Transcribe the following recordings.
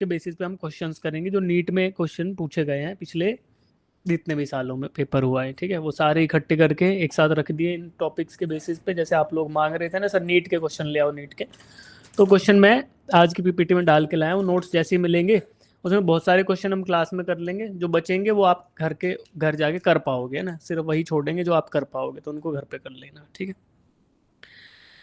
के बेसिस पे हम क्वेश्चंस करेंगे जो नीट में क्वेश्चन पूछे गए हैं पिछले जितने भी सालों में पेपर हुआ है, ठीक है। वो सारे इकट्ठे करके एक साथ रख दिए इन टॉपिक्स के बेसिस पे। जैसे आप लोग मांग रहे थे ना सर नीट के क्वेश्चन ले आओ नीट के, तो क्वेश्चन मैं आज की पीपीटी में डाल के लाया हूँ। नोट्स जैसे ही मिलेंगे उसमें बहुत सारे क्वेश्चन हम क्लास में कर लेंगे, जो बचेंगे वो आप घर जाके कर पाओगे ना, सिर्फ वही छोड़ेंगे जो आप कर पाओगे, तो उनको घर पे कर लेना, ठीक है।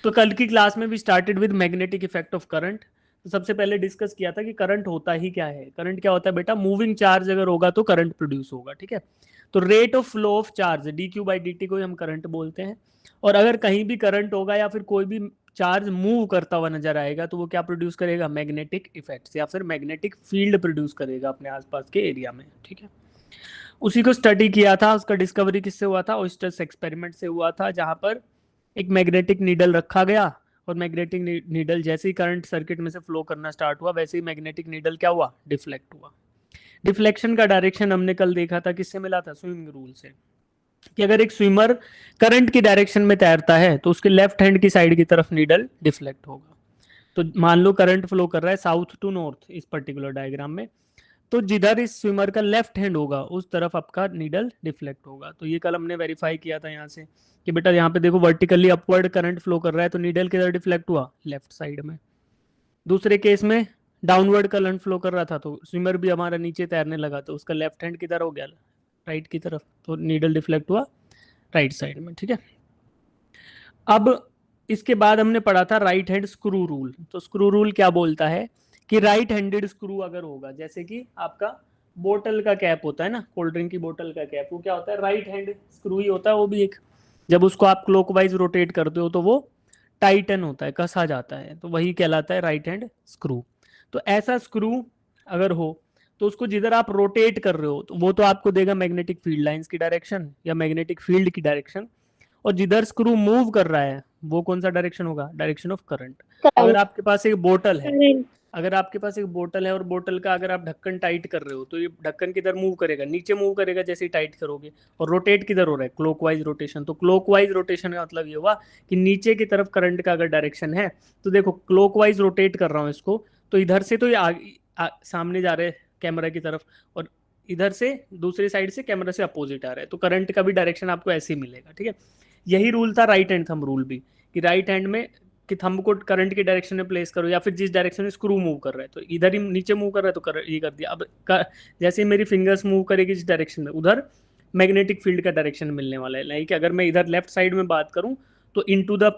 तो कल की क्लास में भी started with magnetic effect of current. तो सबसे पहले डिस्कस किया था कि करंट होता ही क्या है। करंट क्या होता है बेटा, मूविंग चार्ज अगर होगा तो करंट प्रोड्यूस होगा, ठीक है। तो rate of flow of charge D Q by D T को हम करंट बोलते हैं। और अगर कहीं भी करंट होगा या फिर कोई भी चार्ज मूव करता हुआ नजर आएगा तो वो क्या प्रोड्यूस करेगा, मैग्नेटिक इफेक्ट्स या फिर मैग्नेटिक फील्ड प्रोड्यूस करेगा अपने आसपास के एरिया में, ठीक है। उसी को स्टडी किया था, उसका डिस्कवरी किससे हुआ था, ओस्टर्स एक्सपेरिमेंट से हुआ था, जहां पर एक मैग्नेटिक नीडल रखा गया और मैग्नेटिक नीडल जैसे ही करंट सर्किट में से फ्लो करना स्टार्ट हुआ वैसे ही मैग्नेटिक नीडल क्या हुआ, डिफ्लेक्ट हुआ। डिफ्लेक्शन का डायरेक्शन हमने कल देखा था, किससे मिला था, स्विमिंग रूल से, कि अगर एक स्विमर करंट की डायरेक्शन में तैरता है तो उसके लेफ्ट हैंड की साइड की तरफ नीडल डिफ्लेक्ट होगा। तो मान लो करंट फ्लो कर रहा है साउथ टू नॉर्थ इस पर्टिकुलर डायग्राम में, तो जिधर इस स्विमर का लेफ्ट हैंड होगा उस तरफ आपका नीडल डिफ्लेक्ट होगा। तो ये कल हमने वेरीफाई किया था यहाँ से कि बेटा यहाँ पे देखो वर्टिकली अपवर्ड करंट फ्लो कर रहा है तो नीडल किधर डिफ्लेक्ट हुआ, लेफ्ट साइड में। दूसरे केस में डाउनवर्ड करंट फ्लो कर रहा था तो स्विमर भी हमारा नीचे तैरने लगा तो उसका लेफ्ट हैंड किधर हो गया, राइट की तरफ, तो नीडल डिफ्लेक्ट हुआ राइट साइड में, ठीक है। अब इसके बाद हमने पढ़ा था राइट हैंड स्क्रू रूल। तो स्क्रू रूल क्या बोलता है कि राइट हैंडेड स्क्रू अगर होगा, जैसे कि आपका बोतल का कैप होता है ना, कोल्ड ड्रिंक की बोतल का कैप, वो क्या होता है, राइट हैंड स्क्रू ही होता है वो भी एक। जब उसको आप क्लॉकवाइज रोटेट करते हो तो वो टाइटन होता है, कसा जाता है, तो वही कहलाता है राइट हैंड स्क्रू। तो ऐसा स्क्रू अगर हो तो उसको जिधर आप रोटेट कर रहे हो तो वो तो आपको देगा मैग्नेटिक फील्ड लाइंस की डायरेक्शन या मैग्नेटिक फील्ड की डायरेक्शन, और जिधर स्क्रू मूव कर रहा है वो कौन सा डायरेक्शन होगा, डायरेक्शन ऑफ करंट। अगर आपके पास एक बोतल है, अगर आपके पास एक बोतल है और बोतल का अगर आप ढक्कन टाइट कर रहे हो तो ये ढक्कन किधर मूव करेगा, नीचे मूव करेगा जैसे ही टाइट करोगे, और रोटेट किधर हो रहा है, क्लॉकवाइज रोटेशन। तो क्लॉकवाइज रोटेशन का मतलब ये हुआ कि नीचे की तरफ करंट का अगर डायरेक्शन है तो देखो क्लॉकवाइज रोटेट कर रहा हूँ इसको, तो इधर से तो ये सामने जा रहे हैं कैमरा की तरफ, और इधर से दूसरी साइड से कैमरा से अपोजिट आ रहा है, तो करंट का भी डायरेक्शन आपको ऐसे ही मिलेगा, ठीक है। यही रूल था राइट हैंड थंब रूल भी, कि राइट हैंड में कि थंब को करंट की डायरेक्शन में प्लेस करो या फिर जिस डायरेक्शन में स्क्रू मूव कर रहा है, तो इधर ही नीचे मूव कर रहा है तो ये कर दिया। अब जैसे मेरी फिंगर्स मूव करेगी जिस डायरेक्शन में, उधर मैग्नेटिक फील्ड का डायरेक्शन मिलने वाला है। लाइक अगर मैं इधर लेफ्ट साइड में बात करूं तो इनटू द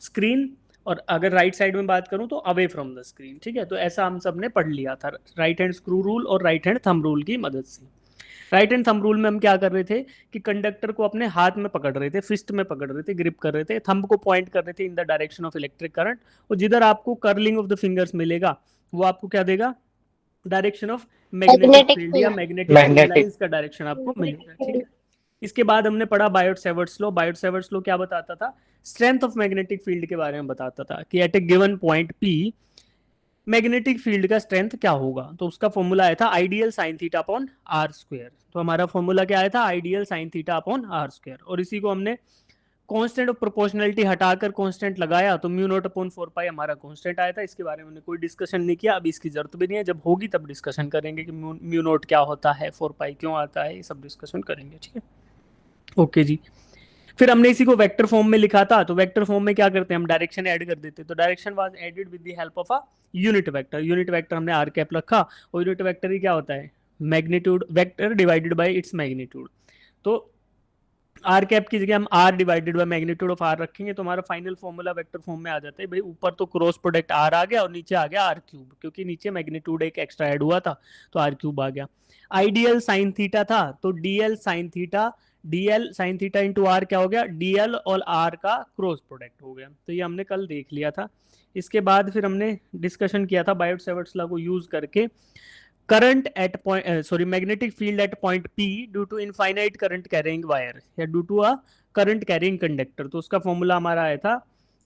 स्क्रीन, और अगर राइट साइड में बात करूं तो अवे फ्रॉम द स्क्रीन, ठीक है। तो ऐसा हम सब ने पढ़ लिया था राइट हैंड स्क्रू रूल और राइट हैंड थंब रूल की मदद से। राइट हैंड थंब रूल में हम क्या कर रहे थे कि कंडक्टर को अपने हाथ में पकड़ रहे थे, फिस्ट में पकड़ रहे थे, ग्रिप कर रहे थे, थंब को पॉइंट कर रहे थे in the direction of electric current, और जिधर आपको कर्लिंग ऑफ द फिंगर्स मिलेगा वो आपको क्या देगा, डायरेक्शन ऑफ मैग्नेटिक फील्ड या मैग्नेटिक फील्ड लाइंस का डायरेक्शन आपको मिलेगा, ठीक है। इसके बाद हमने पढ़ा Biot Savart's law. Biot Savart's law क्या बताता था, स्ट्रेंथ ऑफ मैग्नेटिक फील्ड के बारे में बताता था कि at a given point P magnetic field का स्ट्रेंथ क्या होगा। तो उसका फॉर्मूला आया था I dl sine theta upon R square. तो हमारा फॉर्मूला क्या आया था, I dl sine theta upon R square, और इसी को हमने कांस्टेंट ऑफ प्रोपोर्शनलिटी हटाकर कांस्टेंट लगाया तो म्यू नॉट अपॉन 4 पाई हमारा कांस्टेंट आया था। इसके बारे में कोई डिस्कशन नहीं किया, अभी इसकी जरूरत भी नहीं है, जब होगी तब डिस्कशन करेंगे कि म्यू नॉट क्या होता है, 4 पाई क्यों आता है, ये सब डिस्कशन करेंगे, ठीक है। ओके जी। फिर हमने इसी को वेक्टर फॉर्म में लिखा था, तो वेक्टर फॉर्म में क्या करते हैं, हम डायरेक्शन ऐड कर देते हैं। तो direction was added with the help of a unit vector. Unit vector हमने आर कैप रखा, और यूनिट वेक्टर ही क्या होता है, magnitude vector divided by its magnitude. तो आर कैप की जगह हम R divided by magnitude of R रखेंगे तो हमारा फाइनल फॉर्मूला वेक्टर फॉर्म में आ जाता है। भाई ऊपर तो क्रॉस प्रोडक्ट आर आ गया और नीचे आ गया आर क्यूब, क्योंकि नीचे मैग्नीट्यूड एक एक्स्ट्रा ऐड हुआ था तो आर क्यूब आ गया। आइडियल साइन थीटा था तो DL sine theta, DL sine theta into R क्या हो गया, डीएल और आर का क्रॉस प्रोडक्ट हो गया। तो ये हमने कल देख लिया था। इसके बाद फिर हमने डिस्कशन किया था बायोट सेवर्ट्स लॉ को यूज करके, current at point magnetic field at point P due to infinite current carrying wire या due to a current carrying conductor. तो उसका फॉर्मूला हमारा आया था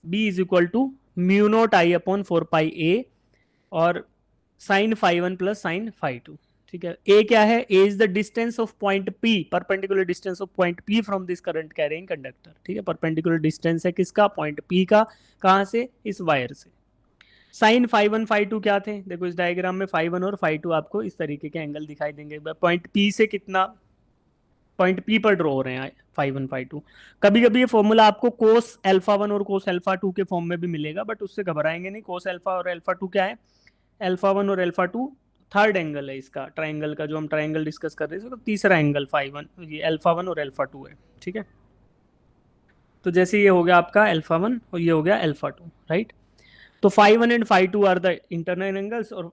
B is equal to mu naught I upon 4 pi A और sine phi 1 plus sine phi 2, ठीक है। A क्या है, A is the distance of point P, perpendicular distance of point P from this current carrying conductor, ठीक है। Perpendicular distance है किसका, point P का, कहां से, इस वायर से। Sine phi one phi two क्या थे, देखो इस डायग्राम में फाई वन और फाई टू आपको इस तरीके के एंगल दिखाई देंगे। पॉइंट पी से कितना, पॉइंट पी पर ड्रॉ हो रहे हैं फाई वन फाई टू। कभी कभी ये फॉर्मूला आपको कोस एल्फा वन और कोस एल्फा टू के फॉर्म में भी मिलेगा, बट उससे घबराएंगे नहीं। कोस एल्फा और एल्फा टू क्या है, एल्फा वन और एल्फा टू थर्ड एंगल है इसका ट्राइंगल का, जो हम ट्राइंगल डिस्कस कर रहे थे, तो तीसरा एंगल फाई वन, ये एल्फा वन और एल्फा टू है, ठीक है। तो जैसे ये हो गया आपका एल्फा वन और ये हो गया एल्फा टू, राइट। तो phi one and phi two are the internal angles, और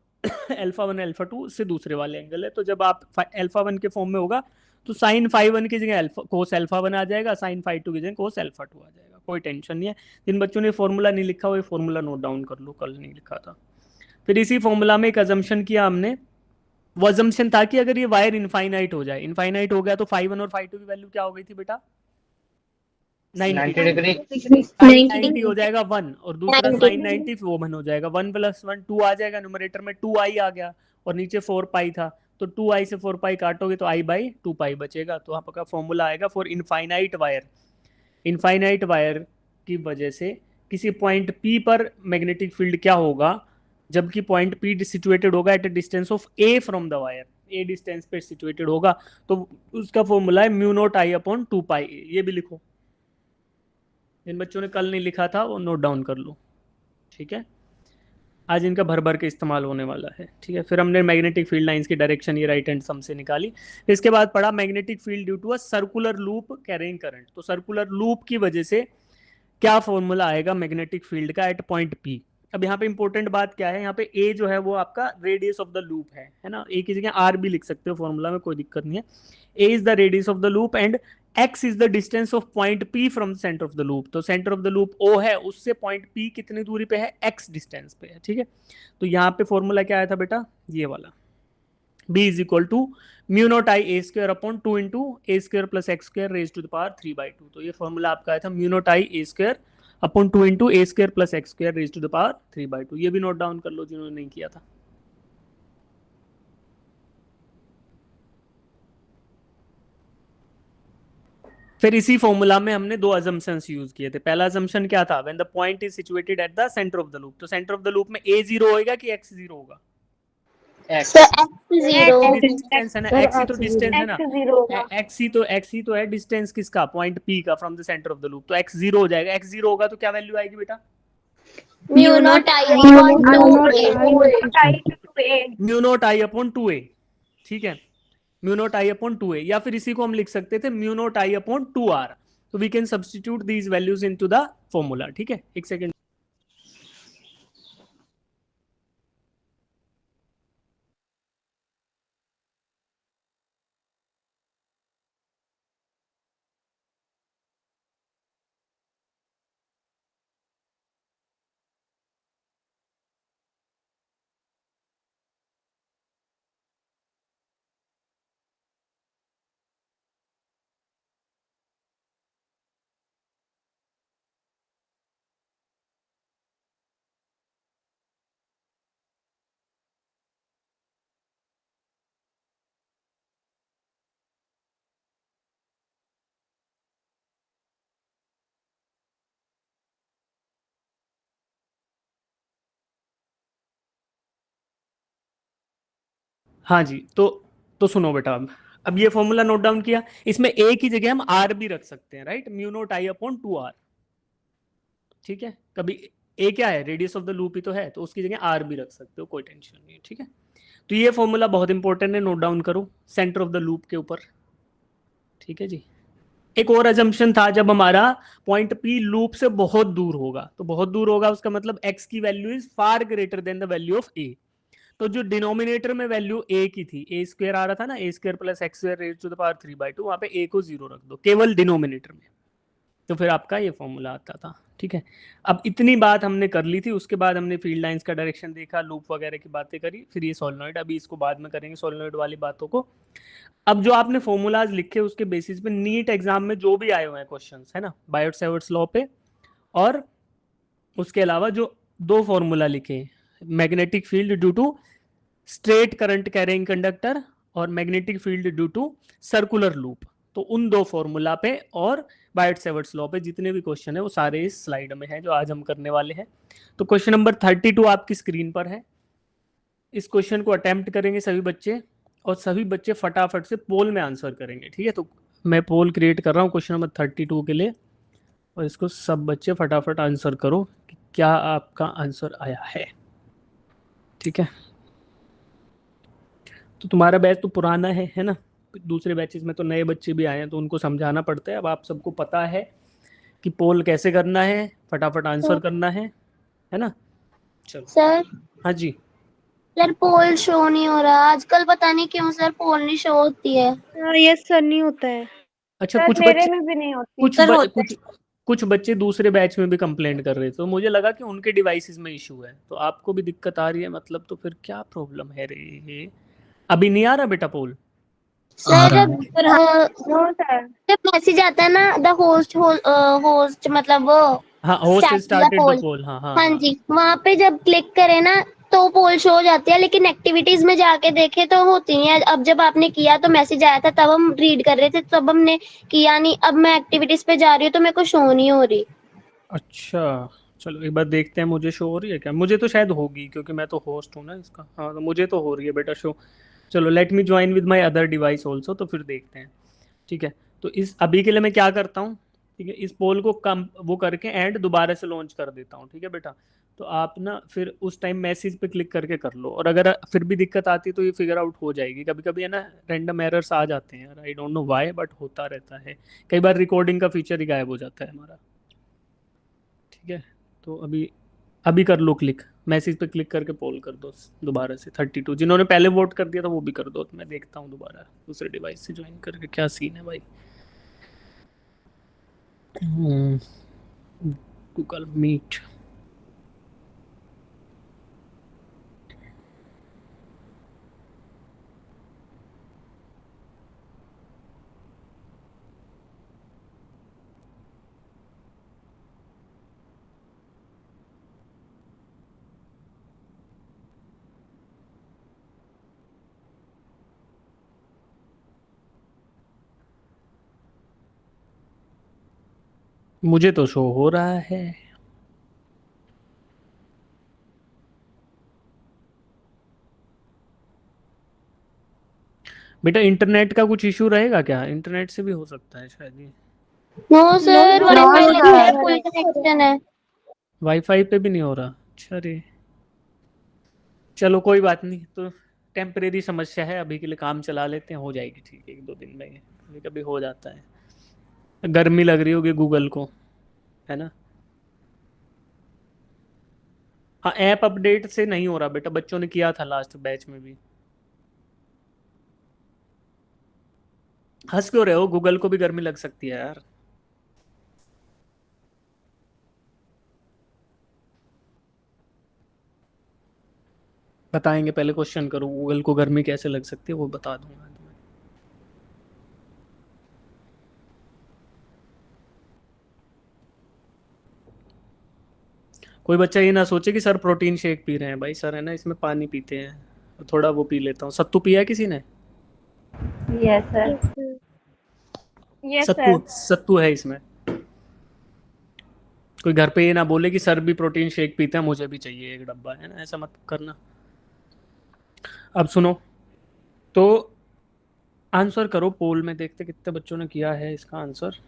एल्फा वन एल्फा टू से दूसरे वाले एंगल है। तो जब आप एल्फा वन के फॉर्म में होगा तो साइन फाई वन की जगह कोस एल्फा वन आ जाएगा, साइन फाई टू की जगह कोस एल्फा टू आ जाएगा, कोई टेंशन नहीं है। जिन बच्चों ने फॉर्मूला नहीं लिखा वो फॉर्मूला नोट डाउन कर लो, कल नहीं लिखा था। फिर इसी फॉर्मूला में एक अजम्पशन किया हमने, वो अजम्पशन था कि अगर ये वायर इनफाइनाइट हो जाए, इनफाइनाइट हो गया तो फाई वन और फाई टू की वैल्यू क्या हो गई थी बेटा, 90 डिग्री। साइन 90 हो जाएगा 1, और दूसरा साइन 90 1 हो जाएगा, 1 + 1 2 आ जाएगा, न्यूमरेटर में 2i आ गया, और नीचे 4 पाई था, तो 2i से 4 पाई काटोगे तो i/2 पाई बचेगा। तो आपका फॉर्मूला आएगा for infinite wire, infinite wire की वजह से किसी पॉइंट P पर मैग्नेटिक फील्ड क्या होगा, जबकि पॉइंट P सिचुएटेड होगा at a distance of A from the wire, A distance पे सिचुएटेड होगा, तो उसका फॉर्मूला है म्यू नॉट I अपॉन 2 पाई। ये भी लिखो, जिन बच्चों ने कल नहीं लिखा था वो नोट डाउन कर लो, ठीक है। आज इनका भर भर के इस्तेमाल होने वाला है, ठीक है। फिर हमने मैग्नेटिक फील्ड लाइंस की डायरेक्शन ये राइट हैंड सम से निकाली। इसके बाद पढ़ा magnetic field due to a circular loop carrying current. तो सर्कुलर लूप की वजह से क्या फॉर्मूला आएगा मैग्नेटिक फील्ड का एट पॉइंट P। अब यहाँ पे इंपॉर्टेंट बात क्या है, यहाँ पे A जो है वो आपका रेडियस ऑफ द लूप है ना, A की जगह R भी लिख सकते हो फॉर्मूला में, कोई दिक्कत नहीं है। A is the radius of the loop and x is the distance of point P from the centre of the loop. तो centre of the loop O है, उससे पॉइंट P कितनी दूरी पे है, x डिस्टेंस पे है, ठीक है। तो यहाँ पे फॉर्मूला क्या आया था बेटा, ये वाला, B is equal to mu naught I A square upon 2 into A square plus X square raise to the power 3/2। तो ये फॉर्मूला आपका आया था mu naught I A square upon 2 into A square plus X square raise to the power 3/2। ये भी note down कर लो जिन्होंने नहीं किया था। फिर इसी फॉर्मूला में हमने दो अजम्पशंस यूज किए थे। पहला अजम्पशन क्या था, when the point is situated at the centre of the loop. तो सेंटर ऑफ द लूप में a 0 होएगा कि x 0 होगा, डिस्टेंस है ना, x ही तो डिस्टेंस है ना, x ही तो है डिस्टेंस किसका, पॉइंट P का from the centre of the loop. तो x 0 हो जाएगा, x 0 होगा तो क्या वैल्यू आएगी बेटा, mu naught I upon 2a, mu naught I upon 2a, ठीक है, mu naught I upon 2a। या फिर इसी को हम लिख सकते थे mu naught I upon 2r। तो we can substitute these values into the formula, ठीक है। एक सेकंड, हाँ जी, तो सुनो बेटा, अब ये फॉर्मूला नोट डाउन किया, इसमें a की जगह हम r भी रख सकते हैं, right, mu naught I upon 2r, ठीक है। कभी a क्या है, रेडियस ऑफ द लूप ही तो है, तो उसकी जगह r भी रख सकते हो, कोई टेंशन नहीं है, ठीक है। तो ये फॉर्मूला बहुत इंपॉर्टेंट है, नोट डाउन करो सेंटर ऑफ द लूप के ऊपर, ठीक है जी। एक और अजम्पशन था, जब हमारा पॉइंट P लूप से बहुत दूर होगा, तो बहुत दूर होगा उसका मतलब x की value is far greater than the value of a। तो जो डिनोमिनेटर में वैल्यू a की थी, a स्क्वायर आ रहा था ना, a square plus X square raise to the power 3/2, वहां पे a को 0 रख दो केवल डिनोमिनेटर में, तो फिर आपका ये फॉर्मूला आता था, ठीक है। अब इतनी बात हमने कर ली थी, उसके बाद हमने फील्ड लाइंस का डायरेक्शन देखा, लूप वगैरह की बातें करी, फिर ये सोलेनॉइड, अभी इसको बाद में करेंगे सोलेनॉइड वाली बातों को। अब जो आपने फॉर्मूलाज लिखे उसके बेसिस पे नीट एग्जाम में जो भी आए हुए हैं क्वेश्चंस, है ना, बायोट-सैवर्ट्स लॉ पे, और उसके अलावा जो दो फॉर्मूला लिखे, magnetic field due to straight current carrying conductor और magnetic field due to circular loop, तो उन दो फॉर्मूला पे और बायोट-सेवर्ट्स लॉ पे जितने भी क्वेश्चन है वो सारे इस स्लाइड में है जो आज हम करने वाले हैं। तो क्वेश्चन नंबर 32 आपकी स्क्रीन पर है। इस क्वेश्चन को अटेम्प्ट करेंगे सभी बच्चे और सभी बच्चे फटाफट से पोल में आंसर करेंगे, ठीक है। तो मैं पोल क्रिएट कर रहा हूँ क्वेश्चन नंबर 32 के लिए और इसको सब बच्चे फटाफट आंसर करो कि क्या आपका आंसर आया है, ठीक है। तो तुम्हारा बैच तो पुराना है ना, दूसरे बैचेस में तो नए बच्चे भी आए हैं तो उनको समझाना पड़ता है। अब आप सबको पता है कि पोल कैसे करना है, फटाफट आंसर करना है ना। चलो सर हाँ जी। सर पोल शो नहीं हो रहा आजकल, पता नहीं क्यों सर पोल नहीं शो होती है। यस सर, नहीं होता है अच्छा सर, कुछ मेरे बच्चे में भी नहीं होती। कुछ सर ब, होता कुछ कुछ बच्चे दूसरे बैच में भी कंप्लेंट कर रहे थे तो मुझे लगा कि उनके डिवाइसेस में इशू है, तो आपको भी दिक्कत आ रही है मतलब, तो फिर क्या प्रॉब्लम है रे। अभी नहीं आ रहा बेटा पोल? Sir no sir. जब मैसेज आता है ना द होस्ट होस्ट मतलब वो हाँ host start the started the poll, poll, हाँ हाँ हाँ हाँ। जी, वहां पे जब क्लिक करें ना तो पोल शो हो जाती है, लेकिन एक्टिविटीज में जाके देखे तो होती नहीं है। अब जब आपने किया तो मैसेज आया था, तब हम रीड कर रहे थे, तब हमने किया नहीं। अब मैं एक्टिविटीज पे जा रही हूँ तो मेरे को शो नहीं हो रही। अच्छा चलो एक बार देखते हैं, मुझे शो हो रही है क्या? मुझे तो शायद होगी क्योंकि मैं तो होस्ट हूँ ना इसका। हाँ तो मुझे तो हो रही है बेटा शो। चलो let me join with my other device also, तो फिर देखते हैं, ठीक है। तो इस अभी के लिए मैं क्या करता हूँ, ठीक है, इस पोल को कम वो करके एंड दोबारा से लॉन्च कर देता हूँ, ठीक है बेटा। तो आप ना फिर उस टाइम मैसेज पे क्लिक करके कर लो, और अगर फिर भी दिक्कत आती है तो ये फिगर आउट हो जाएगी। कभी कभी है ना रैंडम एरर्स आ जाते हैं, I don't know why but होता रहता है। कई बार रिकॉर्डिंग का फीचर ही गायब हो जाता है हमारा, ठीक है। तो अभी अभी कर लो क्लिक, मैसेज पे क्लिक करके पोल कर दो दोबारा से 32। जिन्होंने पहले वोट कर दिया था वो भी कर दो, तो मैं देखता हूँ दोबारा दूसरे डिवाइस से ज्वाइन करके क्या सीन है भाई। Google Meet. मुझे तो शो हो रहा है। बेटा इंटरनेट का कुछ इशू रहेगा क्या? इंटरनेट से भी हो सकता है शायद ये। No sir, No, WiFi sir. लगा है, फुल कनेक्शन है। वाईफाई पे भी नहीं हो रहा? अच्छा रे, चलो कोई बात नहीं, तो टेम्परेरी समस्या है, अभी के लिए काम चला लेते हैं, हो जाएगी ठीक है, 1-2 दिन में। कभी कभी हो जाता है, गर्मी लग रही होगी गूगल को, है ना। हाँ ऐप अपडेट से नहीं हो रहा बेटा, बच्चों ने किया था लास्ट बैच में भी। हंस क्यों रहे हो? गूगल को भी गर्मी लग सकती है यार। बताएंगे, पहले क्वेश्चन करो, गूगल को गर्मी कैसे लग सकती है वो बता दूंगा तुम्हें। कोई बच्चा ये ना सोचे कि सर प्रोटीन शेक पी रहे हैं, भाई सर है ना इसमें पानी पीते हैं, तो थोड़ा वो पी लेता हूँ। सत्तू पिया है किसी ने? Yes sir. यस सत्तू सर। सत्तू है इसमें। कोई घर पे ये ना बोले कि सर भी प्रोटीन शेक पीते हैं, मुझे भी चाहिए एक डब्बा, है ना, ऐसा मत करना। अब सुनो, तो आंसर करो पोल में, देखते कितने बच्चों ने किया है इसका आंसर।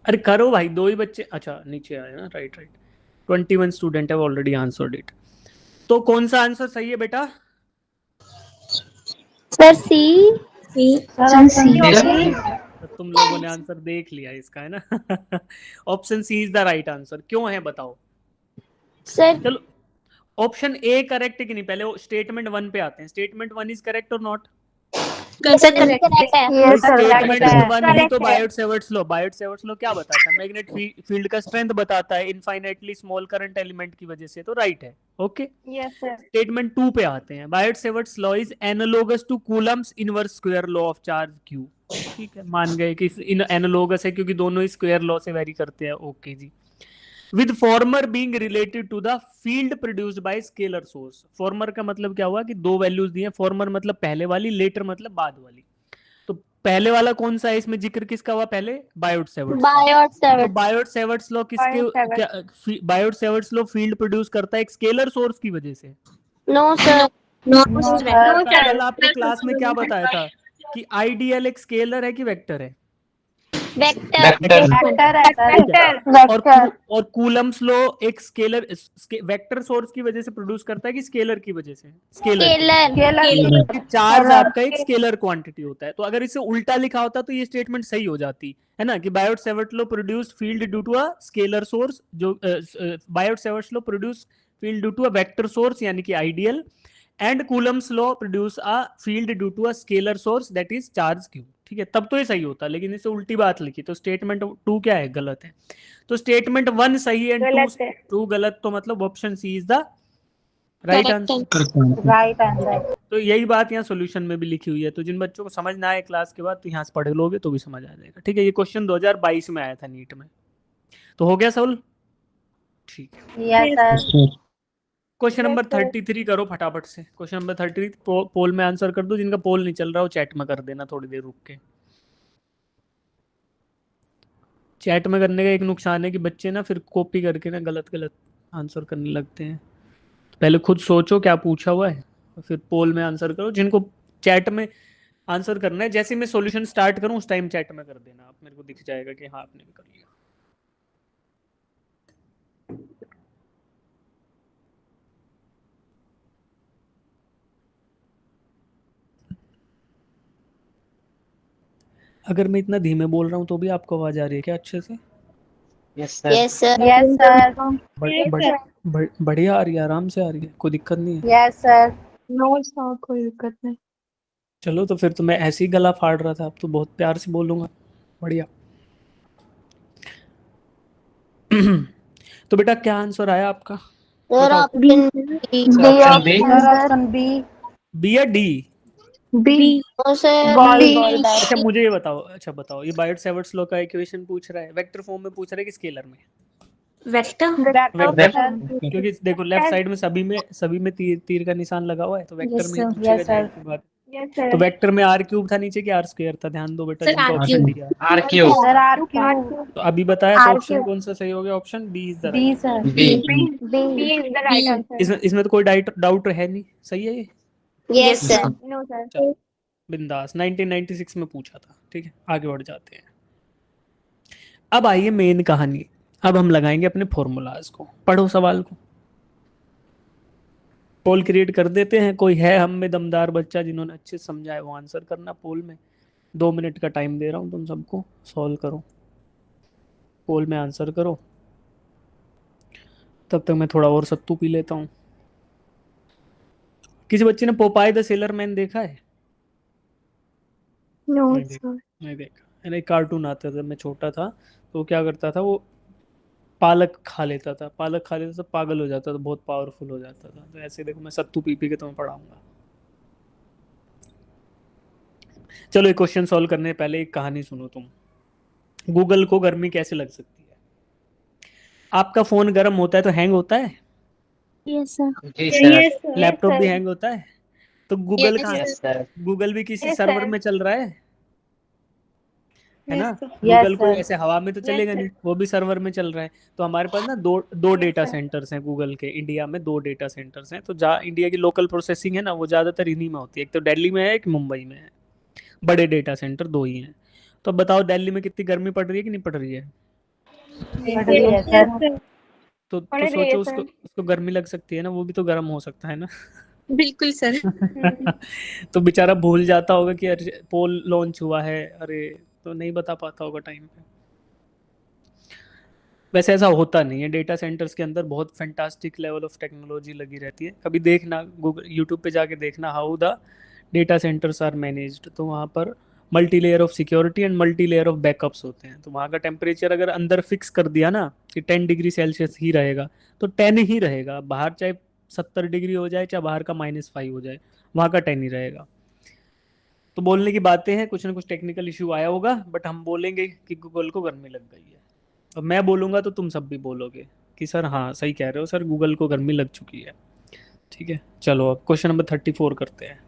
अरे करो भाई, दो ही बच्चे, अच्छा नीचे आए ना, right right. 21 student have already answered it. तो कौन सा आंसर सही है बेटा? सर सी। सर सी होगी। तो तुम लोगों ने आंसर देख लिया इसका, है ना। Option C is the right answer, क्यों है बताओ। सर चलो ऑप्शन ए करेक्ट है कि नहीं, पहले स्टेटमेंट वन पे आते हैं। स्टेटमेंट वन इज करेक्ट और नॉट? सर करेक्ट है। भाई यस सर, स्टेटमेंट करेक्ट है। वन ही तो करेक्ट है। बायोट-सेवर्ट्स लॉ, बायोट-सेवर्ट्स लॉ क्या बताता है? मैग्नेट फील्ड का स्ट्रेंथ बताता है इनफाइनाइटली स्मॉल करंट एलिमेंट की वजह से, तो राइट है, okay. Yes sir. Statement two पे आते हैं। Biot Savart's law is analogous to Coulomb's inverse square law of charge Q. ठीक है, मान गए कि एनालोगस है क्योंकि दोनों ही स्क्वायर लॉ से वेरी करते हैं, ओके जी। With former being related to the field produced by scalar source. Former का मतलब क्या हुआ कि दो वैल्यूज दी हैं, फॉर्मर मतलब पहले वाली, लेटर मतलब बाद वाली। तो पहले वाला कौन सा है, इसमें जिक्र किसका हुआ पहले? बायोट-सेवर्ट्स का। तो बायोट-सेवर्ट्स। बायोट-सेवर्ट्स लॉ किसके Biot Savart's. Biot Savart's law field produce करता है एक स्केलर सोर्स की वजह से। No sir. No sir. कल आपको क्लास में क्या बताया था कि आईडीएल एक स्केलर है कि वेक्टर है? वेक्टर। वेक्टर है सर। ठीक है। और कूलम्स लॉ एक स्केलर वेक्टर सोर्स की वजह से प्रोड्यूस करता है कि स्केलर की वजह से? स्केलर। चार्ज आपका एक स्केलर क्वांटिटी होता है। तो अगर इसे उल्टा लिखा होता तो ये स्टेटमेंट सही हो जाती है ना, कि Biot Savart law produce field due to a scalar source, जो Biot Savart law produce field due to a vector source यानी कि I dl, and Coulomb's law produce a field due to a scalar source that is charge Q. ठीक है, तब तो ये सही होता, लेकिन इसे उल्टी बात लिखी तो स्टेटमेंट 2 क्या है? गलत है। तो स्टेटमेंट 1 सही है एंड 2 गलत, तो मतलब option C is the right answer. Right answer. तो यही बात यहाँ सॉल्यूशन में भी लिखी हुई है। तो जिन बच्चों को समझ ना आए क्लास के बाद तो यहाँ से पढ़ लोगे तो भी समझ आ जाएगा। ठीक है, ये क्वेश्चन 2022 में आया था नीट में। तो हो गया सॉल्व? ठीक है। Yes sir. क्वेश्चन नंबर 33 करो फटाफट से। क्वेश्चन नंबर 33 पोल में आंसर कर दो। जिनका पोल नहीं चल रहा हो चैट में कर देना थोड़ी देर रुक के। चैट में करने का एक नुकसान है कि बच्चे ना फिर कॉपी करके ना गलत गलत आंसर करने लगते हैं। तो पहले खुद सोचो क्या पूछा हुआ है और फिर पोल में आंसर करो। जिनको चैट में आंसर करना है, जैसे मैं सॉल्यूशन स्टार्ट करूं उस टाइम चैट में कर देना, आप मेरे को दिख जाएगा कि हाँ आपने भी कर लिया। अगर मैं इतना धीमे बोल रहा हूँ तो भी आपको आवाज आ रही है क्या अच्छे से? Yes sir. Yes sir. बढ़िया आ रही है, आराम से आ रही है, कोई दिक्कत नहीं है? Yes sir. नो सर, कोई दिक्कत नहीं। चलो तो फिर तो मैं ऐसे ही गला फाड़ रहा था, अब तो बहुत प्यार से बोलूंगा। बढ़िया। तो बेटा क्या आंसर आया आपका? और ऑप्शन बी। बी या डी? बी। अच्छा मुझे ये बताओ, अच्छा बताओ, ये बायोट-सेवर्ट्स लॉ का इक्वेशन पूछ रहा है, वेक्टर फॉर्म में पूछ रहा है कि स्केलर में? वेक्टर। क्योंकि देखो लेफ्ट साइड में सभी में तीर का निशान लगा हुआ है, तो वेक्टर में ही Yes, पूछेगा sir. जाहिर सी बात। तो वेक्टर में आर क्यूब था नीचे कि आर स्क्वायर था? ध्यान दो बेटा, जिनको ऑप्शन दिया। R Q. Sir R cube. तो अभी बताया तो R ऑप्शन क्यूब। कौन सा सही हो गया? Option B is the B right. Sir. B. B is the right answer. इसमें तो कोई डाउट है नहीं, सही है ये? Yes sir. No sir. चलो बिंदास, 1996 में पूछा था। ठीक है, आगे बढ़ जाते हैं। अब आइए मेन कहानी। अब हम लगाएंगे अपने फॉर्मूलाज को। पढ़ो सवाल को। पोल क्रिएट कर देते हैं। कोई है हम में दमदार बच्चा जिन्होंने अच्छे से समझा है वो आंसर करना पोल में। 2 मिनट का टाइम दे रहा हूँ तुम सबको, सॉल्व करो, पोल में आंसर करो। तब तक मैं थोड़ा और सत्तू पी लेता हूँ। किसी बच्चे ने पोपाई द सेलर मैन देखा है? नो नहीं सर। नहीं देखा है ना। एक कार्टून आता था, मैं छोटा था तो वो क्या करता था, वो पालक खा लेता था। पालक खा लेता था, पागल हो जाता था, बहुत पावरफुल हो जाता था। तो ऐसे देखो मैं सत्तू पी पी के तुम्हें पढ़ाऊंगा। चलो एक क्वेश्चन सॉल्व करने से पहले एक कहानी सुनो तुम। गूगल को गर्मी कैसे लग सकती है? आपका फोन गर्म होता है तो हैंग होता है? Yes sir. जी सर। लैपटॉप भी हैंग होता है? तो गूगल Yes, कहाँ? Yes sir. गूगल भी किसी Yes, सर्वर sir. में चल रहा है ना? Yes, गूगल कोई sir. ऐसे हवा में तो चलेगा नहीं, वो भी सर्वर में चल रहा है। तो हमारे पास ना दो डेटा सेंटर्स हैं गूगल के। इंडिया में 2 डेटा सेंटर्स हैं। तो जहाँ इंडिया की लोकल प्रोसेसिंग है ना, वो ज़्यादातर इन्हीं में होती है। एक तो दिल्ली में है, एक मुंबई में है। बड़े डेटा सेंटर 2 ही हैं। तो अब बताओ दिल्ली में कितनी गर्मी पड़ रही है कि नहीं पड़ रही है? Yes, sir. तो सोचो उसको गर्मी लग सकती है ना, वो भी तो गर्म हो सकता है ना। बिल्कुल सर। तो बेचारा भूल जाता होगा कि अरे पोल लॉन्च हुआ है, अरे तो नहीं बता पाता होगा टाइम पे। वैसे ऐसा होता नहीं है। डेटा सेंटर्स के अंदर बहुत फैंटास्टिक लेवल ऑफ टेक्नोलॉजी लगी रहती है। कभी देखना, गूगल यूट्यूब पे जाके देखना how the data centres are managed. तो वहाँ पर multi layer of security and multi layer of backups होते हैं। तो वहाँ का टेम्परेचर अगर अंदर फिक्स कर दिया ना कि 10 डिग्री सेल्सियस ही रहेगा तो 10 ही रहेगा। बाहर चाहे 70 डिग्री हो जाए, चाहे बाहर का -5 हो जाए, वहाँ का 10 ही रहेगा। तो बोलने की बातें हैं, कुछ ना कुछ टेक्निकल इशू आया होगा, बट हम बोलेंगे कि गूगल को गर्मी लग गई है। अब मैं बोलूंगा तो तुम सब भी बोलोगे कि सर हाँ सही कह रहे हो सर, गूगल को गर्मी लग चुकी है। ठीक है, चलो अब क्वेश्चन नंबर 34 करते हैं।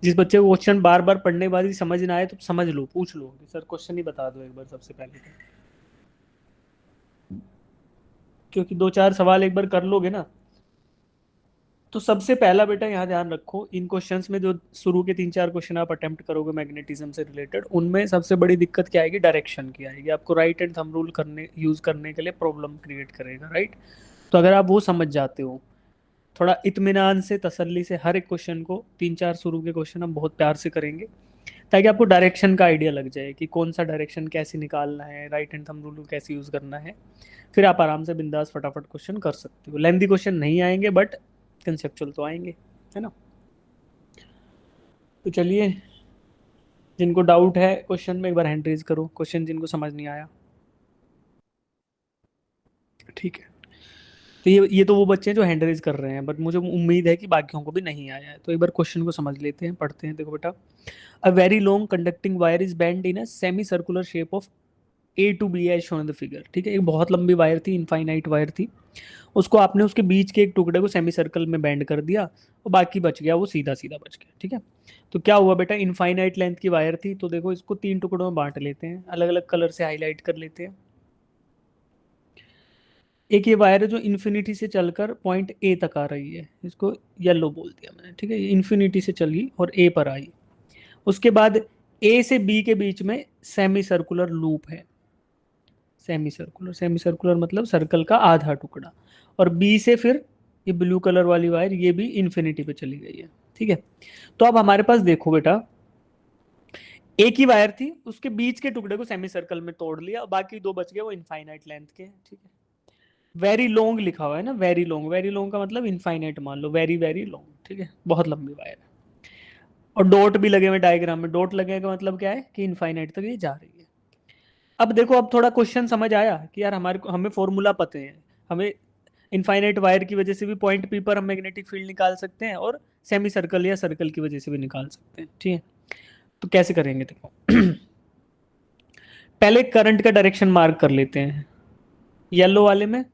जिस बच्चे को क्वेश्चन बार बार पढ़ने के बाद ही समझ ना आए तो समझ लो, पूछ लो कि सर क्वेश्चन ही बता दो एक बार सबसे पहले तो। क्योंकि 2-4 सवाल एक बार कर लोगे ना, तो सबसे पहला बेटा यहाँ ध्यान रखो, इन क्वेश्चंस में जो शुरू के 3-4 क्वेश्चन आप अटेम्प्ट करोगे मैग्नेटिज्म से रिलेटेड, उनमें सबसे बड़ी दिक्कत क्या आएगी, डायरेक्शन की आएगी। आपको राइट एंड थंब रूल करने यूज करने के लिए प्रॉब्लम क्रिएट करेगा, राइट। तो अगर आप वो समझ जाते हो, थोड़ा इत्मीनान से तसल्ली से हर एक क्वेश्चन को, 3-4 शुरू के क्वेश्चन हम बहुत प्यार से करेंगे ताकि आपको डायरेक्शन का आइडिया लग जाए कि कौन सा डायरेक्शन कैसे निकालना है, राइट एंड थंब रूल कैसे यूज करना है। फिर आप आराम से बिंदास फटाफट क्वेश्चन कर सकते हो। लेंथी क्वेश्चन नहीं आएंगे बट कंसेप्चुअल तो आएंगे, है ना। तो चलिए, जिनको डाउट है क्वेश्चन में एक बार हैंड रेज करो, क्वेश्चन जिनको समझ नहीं आया। ठीक है, तो ये तो वो बच्चे हैं जो हैंड रेज कर रहे हैं, बट मुझे उम्मीद है कि बाकियों को भी नहीं आया है। तो एक बार क्वेश्चन को समझ लेते हैं, पढ़ते हैं। देखो बेटा, a very long conducting wire is bend in a semicircular shape of A to B as shown in the figure. ठीक है, एक बहुत लंबी वायर थी, इनफाइनाइट वायर थी, उसको आपने उसके बीच के एक टुकड़े को सेमी सर्कल में बेंड कर दिया और बाकी बच गया वो सीधा सीधा बच गया। ठीक है, तो क्या हुआ बेटा, इनफाइनाइट लेंथ की वायर थी, तो देखो इसको 3 टुकड़ों में बांट लेते हैं, अलग अलग कलर से हाईलाइट कर लेते हैं। एक ये वायर है जो इन्फिनिटी से चलकर पॉइंट ए तक आ रही है, इसको येलो बोल दिया मैंने। ठीक है, ये इन्फिनिटी से चली और ए पर आई। उसके बाद ए से बी के बीच में सेमी सर्कुलर लूप है, सेमी सर्कुलर, सेमी सर्कुलर मतलब सर्कल का आधा टुकड़ा। और बी से फिर ये ब्लू कलर वाली वायर, ये भी इन्फिनिटी पे चली गई है। ठीक है, तो अब हमारे पास देखो बेटा, एक ही वायर थी, उसके बीच के टुकड़े को सेमी सर्कल में तोड़ लिया, बाकी 2 बच गए वो इनफाइनाइट लेंथ के। ठीक है, वेरी लॉन्ग लिखा हुआ है ना, वेरी लॉन्ग, वेरी लॉन्ग का मतलब इनफाइनाइट मान लो, वेरी वेरी लॉन्ग। ठीक है, बहुत लंबी वायर है। और डॉट भी लगे हुए डायग्राम में, डॉट लगे का मतलब क्या है कि इनफाइनाइट तक ये जा रही है। अब देखो, अब थोड़ा क्वेश्चन समझ आया कि यार हमें फॉर्मूला पता है, हमें इनफाइनाइट वायर की वजह से भी पॉइंट पी पर हम मैग्नेटिक फील्ड निकाल सकते हैं और सेमी सर्कल या सर्कल की वजह से भी निकाल सकते हैं। ठीक है, तो कैसे करेंगे देखो। पहले करंट का डायरेक्शन मार्क कर लेते हैं। येलो वाले में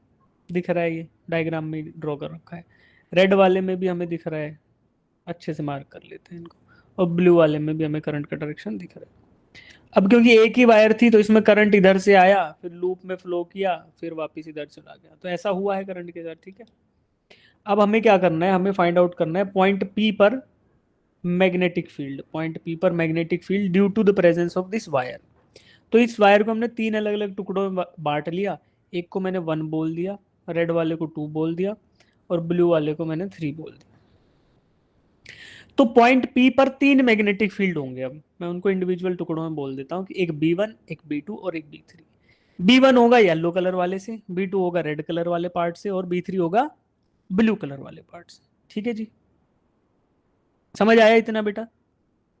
दिख रहा है, ये डायग्राम में ड्रॉ कर रखा है। रेड वाले में भी हमें दिख रहा है, अच्छे से मार्क कर लेते हैं इनको। और ब्लू वाले में भी हमें करंट का डायरेक्शन दिख रहा है। अब क्योंकि एक ही वायर थी तो इसमें करंट इधर से आया, फिर लूप में फ्लो किया, फिर वापस इधर चला गया, तो ऐसा हुआ है करंट के साथ। ठीक है, अब हमें क्या करना है, हमें फाइंड आउट करना है पॉइंट पी पर मैग्नेटिक फील्ड, पॉइंट पी पर magnetic field due to the presence of this wire. तो इस वायर को हमने 3 अलग अलग टुकड़ों में बांट लिया। एक को मैंने 1 बोल दिया, रेड वाले को 2 बोल दिया, और ब्लू वाले को मैंने 3 बोल दिया। तो पॉइंट पी पर 3 मैग्नेटिक फील्ड होंगे। अब मैं उनको इंडिविजुअल टुकड़ों में बोल देता हूँ कि एक B1, एक B2 और एक B3। B1 होगा येलो कलर वाले से, B2 होगा रेड कलर वाले पार्ट से, और B3 होगा ब्लू कलर वाले पार्ट से। ठीक है जी, समझ आया इतना बेटा?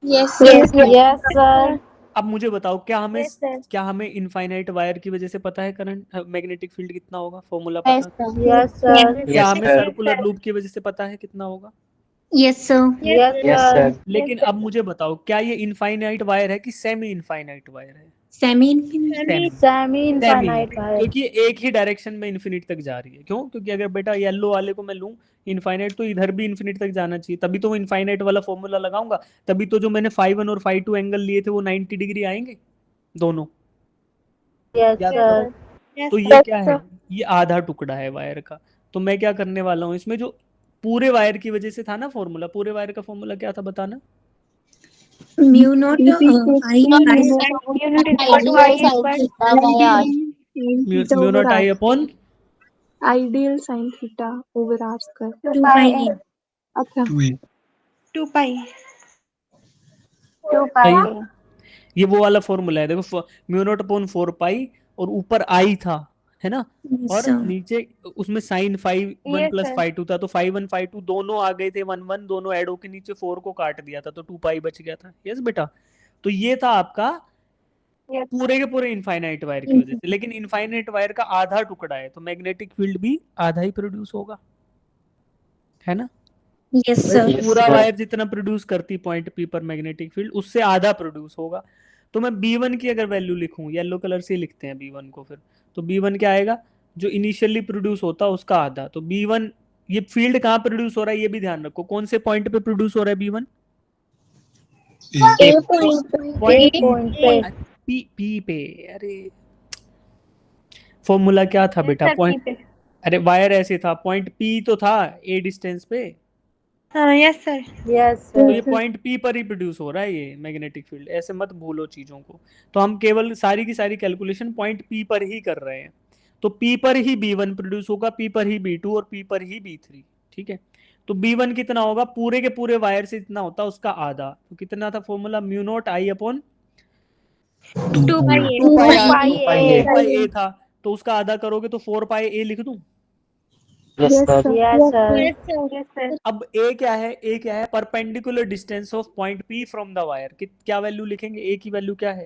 Yes, yes sir. अब मुझे बताओ, Yes, sir. क्या हमें इनफाइनाइट वायर की वजह से पता है करंट मैग्नेटिक फील्ड कितना होगा, फॉर्मूला पता Yes, है? sir. Yes sir. क्या हमें sir. सर्कुलर लूप की वजह से पता है कितना होगा? Yes, sir. Yes Yes, sir. sir. लेकिन अब मुझे बताओ, क्या ये इनफाइनाइट वायर है कि सेमी इनफाइनाइट वायर है? Semi infinite. Semi, semi infinite wire. क्योंकि ये एक ही डायरेक्शन में इन्फिनिट तक जा रही है। क्यों? क्योंकि अगर बेटा येलो वाले को मैं लूं इनफाइनाइट, तो इधर भी इन्फिनिट तक जाना चाहिए, तभी तो वो इनफाइनाइट वाला फॉर्मूला लगाऊंगा, तभी तो जो मैंने फाई 1 और फाई 2 एंगल लिए थे वो 90 डिग्री आएंगे दोनों। यस याद सर। करो। तो ये क्या है, ये आधा टुकड़ा है वायर का। तो मैं क्या करने वाला हूँ इसमें, जो पूरे वायर की वजह से था ना फॉर्मूला, पूरे वायर का फॉर्मूला क्या था बताना? Mu naught I Unit equal to I squared. Mu naught I upon Ideal sin theta over r square. 2 pi n. अच्छा 2 pi. 2 pi. ये वो वाला फॉर्मूला है, देखो म्यू नॉट अपॉन 4 पाई, और ऊपर आई था, है ना, और नीचे उसमें sine phi 1 Yes, plus sir. Phi 2 था, तो फाई 1 फाई 2 दोनों आ गए थे 1 1, दोनों ऐड होके नीचे 4 को काट दिया था, तो 2 पाई बच गया था। यस बेटा, तो ये था आपका Yes. पूरे के पूरे इनफाइनाइट वायर की वजह से। लेकिन इनफाइनाइट वायर का आधा टुकड़ा है, तो मैग्नेटिक फील्ड भी आधा ही प्रोड्यूस होगा, है ना। Yes, भाई sir. Yes, पूरा sir. वायर जितना प्रोड्यूस करती पॉइंट पी पर मैग्नेटिक फील्ड, उससे आधा प्रोड्यूस होगा। तो मैं B1 की अगर वैल्यू लिखूं, येलो कलर से लिखते हैं B1 को, फिर तो B1 क्या आएगा, जो इनिशियली प्रोड्यूस होता है उसका आधा। तो B1, ये फील्ड कहाँ प्रोड्यूस हो रहा है ये भी ध्यान रखो, कौन से पॉइंट पे प्रोड्यूस हो रहा है B1? पॉइंट पॉइंट पे पी पी पे। अरे फॉर्मूला क्या था बेटा? पॉइंट, अरे वायर ऐसे था, पॉइंट पी तो था ए डिस्टेंस पे, यस सर। यस तो ये सर पॉइंट पी पर ही प्रोड्यूस हो रहा है ये मैग्नेटिक फील्ड। ऐसे मत भूलो चीजों को। तो हम केवल सारी की सारी कैलकुलेशन पॉइंट पी पर ही कर रहे हैं। तो पी पर ही बी वन प्रोड्यूस होगा, पी पर ही बी टू और पी पर ही बी थ्री। ठीक है, तो बी वन कितना होगा? पूरे के पूरे वायर से इतना होता है, उसका आधा। तो कितना था formula? Mu naught I upon 2/8। 2 pi R, 2 2 pi A था, तो उसका आधा करोगे तो 4 पाई ए लिख दूं। Yes, sir. Yes sir yes sir. अब ए क्या है? ए क्या है? Perpendicular distance of point P from the wire. क्या वैल्यू लिखेंगे? ए की वैल्यू क्या है?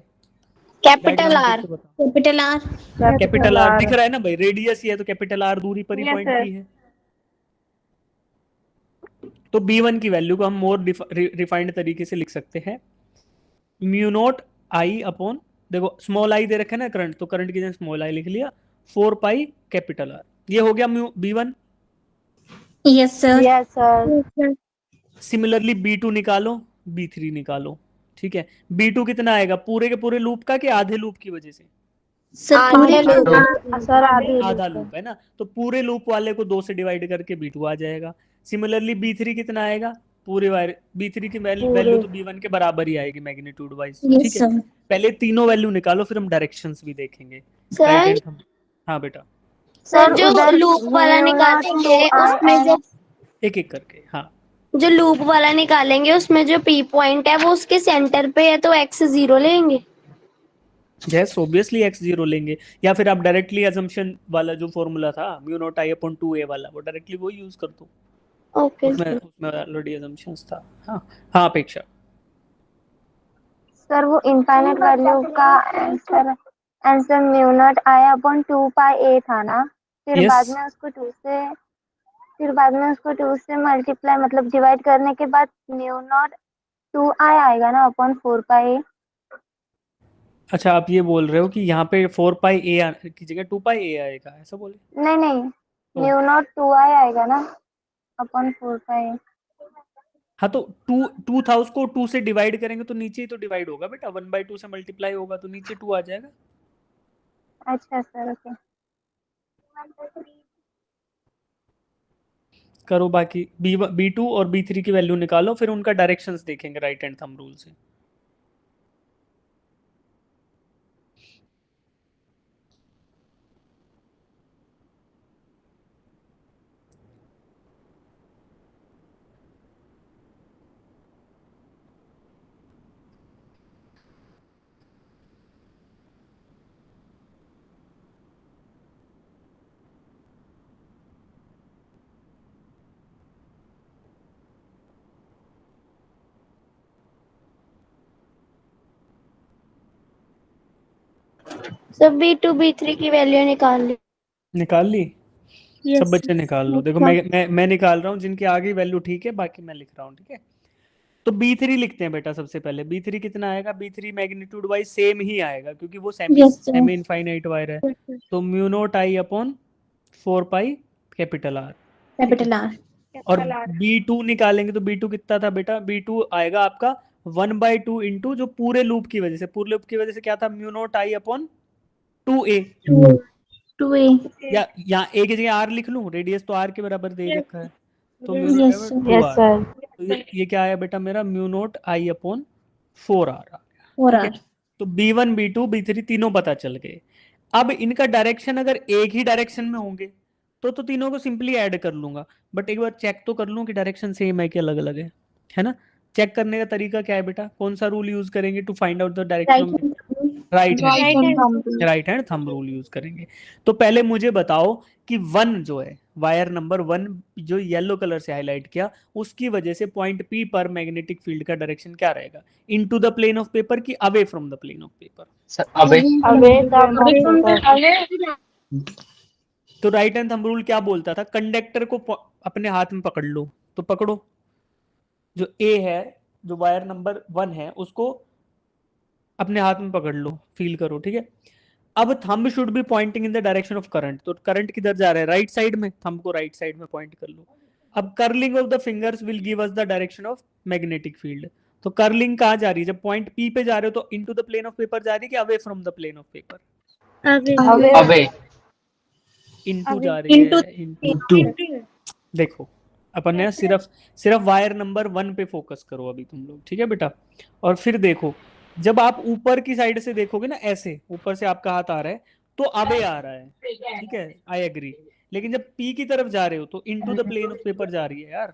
Capital diagram R. देख के बताओ। Capital R. कैपिटल आर दिख रहा है ना भाई, रेडियस ही है तो कैपिटल आर दूरी पर ही Yes, पॉइंट sir. पी है। तो बी वन की वैल्यू को हम मोर रिफाइंड तरीके से लिख सकते हैं, म्यू नॉट आई अपॉन, देखो स्मॉल आई दे रखे ना करंट, तो करंट की जगह स्मॉल आई लिख लिया, 4 पाई कैपिटल आर। ये हो गया mu B one. Yes sir. Yes sir similarly B two निकालो, बी थ्री निकालो। ठीक है, बी टू कितना आएगा? पूरे के पूरे लूप का कि आधे लूप की वजह से? सर पूरे सर आधे आधा लूप है ना, तो पूरे लूप वाले को 2 से डिवाइड करके बी टू आ जाएगा। सिमिलरली बी थ्री कितना आएगा? पूरे वायर बी थ्री की वैल्यू तो बी वन के बराबर ही आएगी मैग्नीट्यूड वाइज। ठीक यस है, सर। पहले तीनों वैल्यू निकालो, फिर हम डायरेक्शंस भी देखेंगे। Sir right hand thumb. हाँ बेटा, सर जो उधर लूप वाला म्यू नॉट निकालेंगे 2 उसमें जो एक एक करके। हाँ, जो लूप वाला निकालेंगे उसमें जो पी पॉइंट है वो उसके सेंटर पे है, तो एक्स 0 लेंगे। यस ऑब्वियसली एक्स जीरो लेंगे, या फिर आप डायरेक्टली अजम्पशन वाला जो फॉर्मूला था mu naught I upon 2a वाला, वो डायरेक्टली वो यूज कर दो। ओके उसमें उसमें ऑलरेडी अजम्पशंस था। हाँ हाँ अपेक्षा। सर वो इनफाइनाइट वैल्यू का answer mu naught I upon 2 pi A था ना, फिर Yes. बाद में उसको 2 से मल्टीप्लाई मतलब डिवाइड करने के बाद म्यू नॉट 2 आई आएगा ना अपॉन 4 पाई ए। अच्छा आप ये बोल रहे हो कि यहाँ पे 4 पाई ए की जगह 2 पाई ए आएगा, ऐसा बोले? नहीं तो म्यू नॉट 2 आई आएगा ना अपॉन 4 पाई ए। हाँ, तो 2 था, उसको 2 से डिवाइड करेंगे तो नीचे ही तो डिवाइड होगा बेटा, 1/2 से मल्टीप्लाई होगा तो नीचे 2 आ जाएगा। अच्छा सर ओके। करो बाकी, बी टू और बी थ्री की वैल्यू निकालो, फिर उनका डायरेक्शंस देखेंगे राइट हैंड थंब रूल से। सर B2 B3 की वैल्यू निकाल ली। निकाल ली? Yes, सब बच्चे निकाल लो। देखो मैं निकाल रहा हूँ, जिनकी आगे वैल्यू ठीक है, बाकी मैं लिख रहा हूँ। ठीक है, तो बी थ्री लिखते हैं बेटा। सबसे पहले बी थ्री कितना आएगा? B three magnitude wise same ही आएगा क्योंकि वो सेमी इनफाइनाइट वायर है। तो mu naught I upon 4 pi capital R. Capital R. और बी टू निकालेंगे तो बी टू कितना था बेटा? बी टू आएगा आपका 1/2 इंटू जो पूरे लूप की वजह से, पूरे लूप की वजह से क्या था? Mu naught I upon 2a। 2a। या ए की जगह आर लिख लूं, रेडियस तो आर के बराबर दे रखा है, तो mu Yes, not sir. 2r। Sir तो ये क्या आया बेटा मेरा? Mu naught I upon 4r आ गया। 4r। तो B1 B2 B3 तीनों पता चल गए। अब इनका डायरेक्शन अगर एक ही डायरेक्शन में होंगे तो तीनों को सिंपली ऐड कर लूंगा, बट एक बार चेक तो कर लूं कि डायरेक्शन सेम है कि अलग अलग है ना? चेक करने का तरीका क्या है बेटा? कौन सा रूल यूज करेंगे to find out the direction of? Right hand thumb rule use करेंगे। तो पहले मुझे बताओ कि 1 जो है, वायर नंबर 1 जो येलो कलर से हाईलाइट किया, उसकी वजह से पॉइंट पी पर मैग्नेटिक फील्ड का डायरेक्शन क्या रहेगा? Into the plane of paper की away from the plane of paper? तो राइट हैंड थंब रूल क्या बोलता था? कंडक्टर को अपने हाथ में पकड़ लो, तो पकड़ो, जो ए है, जो वायर नंबर 1 है, उसको अपने हाथ में पकड़ लो, फील करो। ठीक है, अब thumb should be pointing in the direction of current. तो करंट किधर जा रहा है? राइट साइड में, थंब को राइट साइड में पॉइंट कर लो। अब curling of the fingers will give us the direction of magnetic field. तो कर्लिंग कहाँ जा रही है? जब पॉइंट P पे जा रहे हो तो into the plane of paper जा रही है कि away from the plane of paper? Away into जा रही है, इनटू। देखो अपन ने सिर्फ वायर नंबर 1 पे फोकस करो अभी तुम लोग, ठीक है बेटा? और फिर देखो, जब आप ऊपर की साइड से देखोगे ना, ऐसे ऊपर से आपका हाथ आ रहा है तो अवे आ रहा है, ठीक है, आई एग्री। लेकिन जब P की तरफ जा रहे हो तो into the plane of paper जा रही है यार।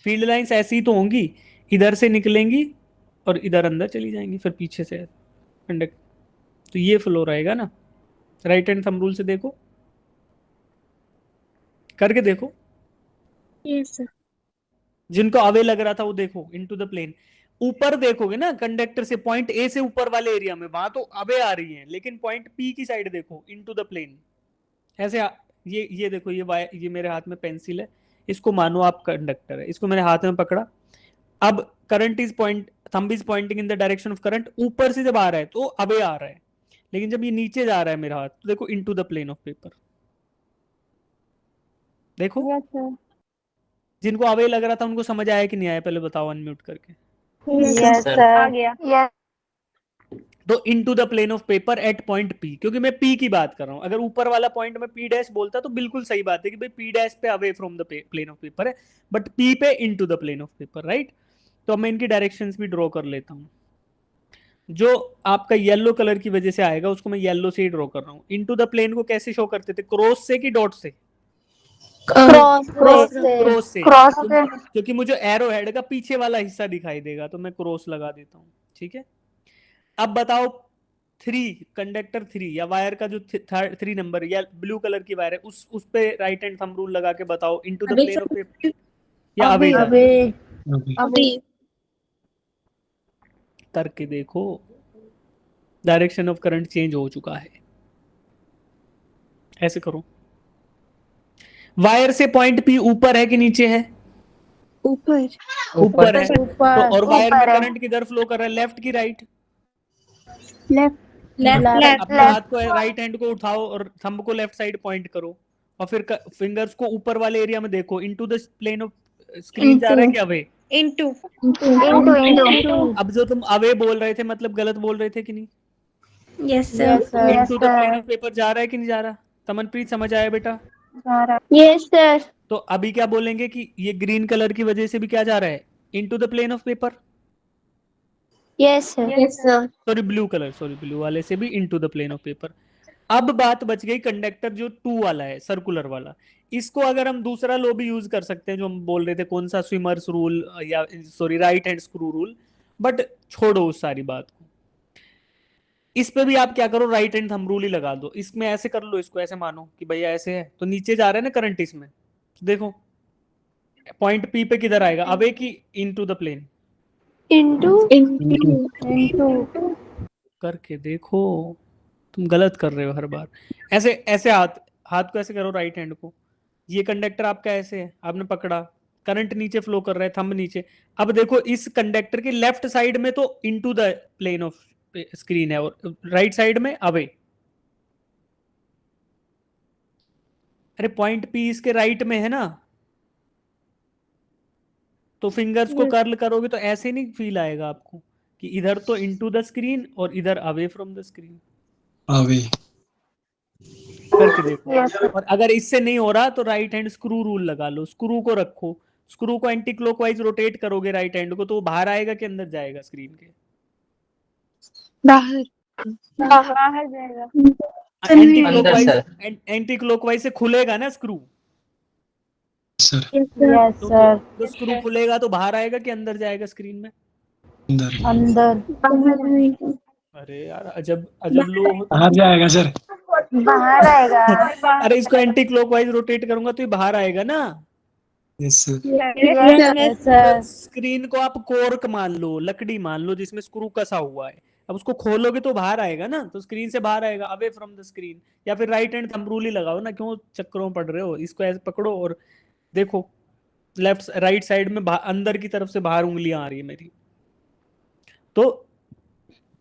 फील्ड लाइंस ऐसी तो होंगी, इधर से निकलेंगी और इधर अंदर चली जाएंगी, फिर पीछे से कंडक्ट। तो ये फ्लो रहेगा ना। राइट हैंड थंब रूल से देखो, करके देखो। Yes sir. जिनको अवे लग रहा था वो देखो इनटू द प्लेन। ऊपर देखोगे ना कंडक्टर से, पॉइंट ए से ऊपर वाले एरिया में, वहां तो अवे आ रही है, लेकिन पॉइंट पी की साइड देखो इनटू द प्लेन। ऐसे ये देखो, ये मेरे हाथ में पेंसिल है, इसको मानो आप कंडक्टर है, इसको मैंने हाथ में पकड़ा। अब current is point, thumb is pointing in the direction of current. ऊपर से जब आ रहा है तो अवे आ रहा है, लेकिन जब ये नीचे जा रहा है मेरा हाथ तो देखो into the plane of paper. देखो यस सर। जिनको अवे लग रहा था उनको समझ आया कि नहीं आया, पहले बताओ अनम्यूट करके। Yes sir. आ गया। यस तो into the plane of paper at point P, क्योंकि मैं P की बात कर रहा हूं। अगर ऊपर वाला पॉइंट में P डैश बोलता तो बिल्कुल सही बात है कि भाई P डैश पे away from the plane of paper है, बट P पे into the plane of paper, right? तो अब मैं इनकी डायरेक्शंस भी ड्रॉ कर लेता हूं। जो आपका येलो कलर की वजह से आएगा उसको मैं येलो से ही ड्रॉ कर रहा हूं। इनटू द प्लेन को कैसे शो करते थे? क्रॉस से कि डॉट से? क्रॉस क्रॉस से। क्रॉस से। क्योंकि मुझे एरो हेड का पीछे वाला हिस्सा दिखाई देगा तो मैं क्रॉस लगा देता हूँ, ठीक है? अब बताओ 3 कंडक्टर 3 या वायर का जो 3 नंबर या ब्लू कलर की वायर है, उस पे राइट हैंड थंब रूल लगा के बताओ into the plane of paper या अवे जा रहा है? अभी करके देखो, डायरेक्शन ऑफ करंट चेंज हो चुका है। ऐसे करो। वायर से पॉइंट P ऊपर है कि नीचे है? ऊपर। ऊपर है। ऊपर। तो और वायर में ऊपर है। करंट किधर फ्लो कर रहा है, लेफ्ट की राइट? लेफ्ट अपने हाथ को, राइट हैंड को उठाओ और थंब को लेफ्ट साइड पॉइंट करो और फिर फिंगर्स को ऊपर वाले एरिया में देखो। Into the plane of screen जा रहा है कि अवे? इनटू इनटू अब जो तुम अवे बोल रहे थे मतलब गलत बोल रहे थे कि नहीं? Yes yes sir. Into the plane of paper जा रहा है कि नहीं जा रहा? तमनप्रीत समझ आया बेटा? Yes sir. तो अभी क्या बोलेंगे कि ये ग्रीन कलर की वजह से भी क्या जा रहा है? Into the plane of paper. Yes sir. Sorry blue वाले से भी into the plane of paper. अब बात बच गई कंडक्टर जो 2 वाला है, सर्कुलर वाला। इसको अगर हम दूसरा लो भी यूज कर सकते हैं, जो हम बोल रहे थे, कौन सा, स्विमर्स रूल या sorry right hand screw rule, but छोड़ो उस सारी बात को। इस पे भी आप क्या करो, राइट हैंड थंब रूल ही लगा दो। इसमें ऐसे कर लो, इसको ऐसे मानो कि भैया ऐसे है तो नीचे जा रहा है ना करंट इसमें। देखो पॉइंट P पे किधर आएगा, अवे की इनटू द प्लेन? इनटू करके देखो, तुम गलत कर रहे हो हर बार। ऐसे ऐसे हाथ को ऐसे करो, राइट हैंड को। ये कंडक्टर आपका ऐसे है, आपने पकड़ा, करंट नीचे फ्लो कर रहा है, थंब नीचे। अब देखो इस कंडक्टर के लेफ्ट साइड में तो into the plane of screen है और राइट साइड में अवे। अरे पॉइंट P इसके राइट में है ना, तो फिंगर्स को कर्ल करोगे तो ऐसे नहीं फील आएगा आपको कि इधर तो इनटू द स्क्रीन और इधर away from the screen? Away करके देखो। यस और अगर इससे नहीं हो रहा तो राइट हैंड स्क्रू रूल लगा लो। स्क्रू को रखो, स्क्रू को एंटी क्लॉकवाइज रोटेट करोगे राइट हैंड को, तो वो बाहर आएगा कि अंदर जाएगा स्क्रीन के? बाहर। बाहर जाएगा। एंटी क्लॉकवाइज से खुलेगा ना स्क्रू? सर यस तो सर। स्क्रू खुलेगा तो बाहर आएगा कि अंदर जाएगा स्क्रीन में? अंदर अंदर अरे यार अजब अजब लोग हो। बाहर जाएगा सर। बाहर आएगा। अरे इसको एंटी क्लॉकवाइज रोटेट करूंगा तो ये बाहर आएगा ना। Yes sir. Yes sir. Screen को आप कोर्क मान लो, लकड़ी मान लो जिसमें स्क्रू कसा हुआ है। अब उसको खोलोगे तो बाहर आएगा ना, तो स्क्रीन से बाहर आएगा, अवे फ्रॉम द स्क्रीन। या फिर राइट हैंड थंब रूल ही लगाओ ना, क्यों चक्करों में पड़ रहे हो? इसको ऐसे पकड़ो और देखो लेफ्ट राइट साइड में अंदर की तरफ से बाहर उंगलियां आ रही है मेरी। तो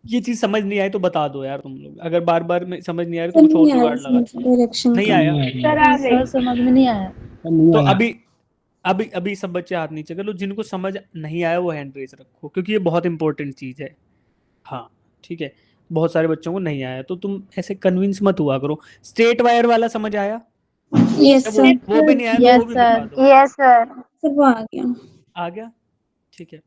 ये चीज समझ नहीं आई तो बता दो यार तुम लोग। अगर बार बार में समझ नहीं आ रही तो कुछ और जुगाड़ लगा। नहीं आया सर आ गई। समझ में नहीं आया। तो अभी अभी सब बच्चे हाथ नीचे कर लो, जिनको समझ नहीं आया वो हैंड रेज रखो, क्योंकि ये बहुत इंपॉर्टेंट चीज है। हाँ ठीक है, बहुत सारे बच्चों को नहीं आया तो तुम ऐसे कन्विंस मत हुआ करो। स्ट्रेट वायर वाला समझ आया? यस वो, सर। वो भी नहीं आया तो वो भी बता दो। Yes sir. सर वो आ गया। आ गया, ठीक है।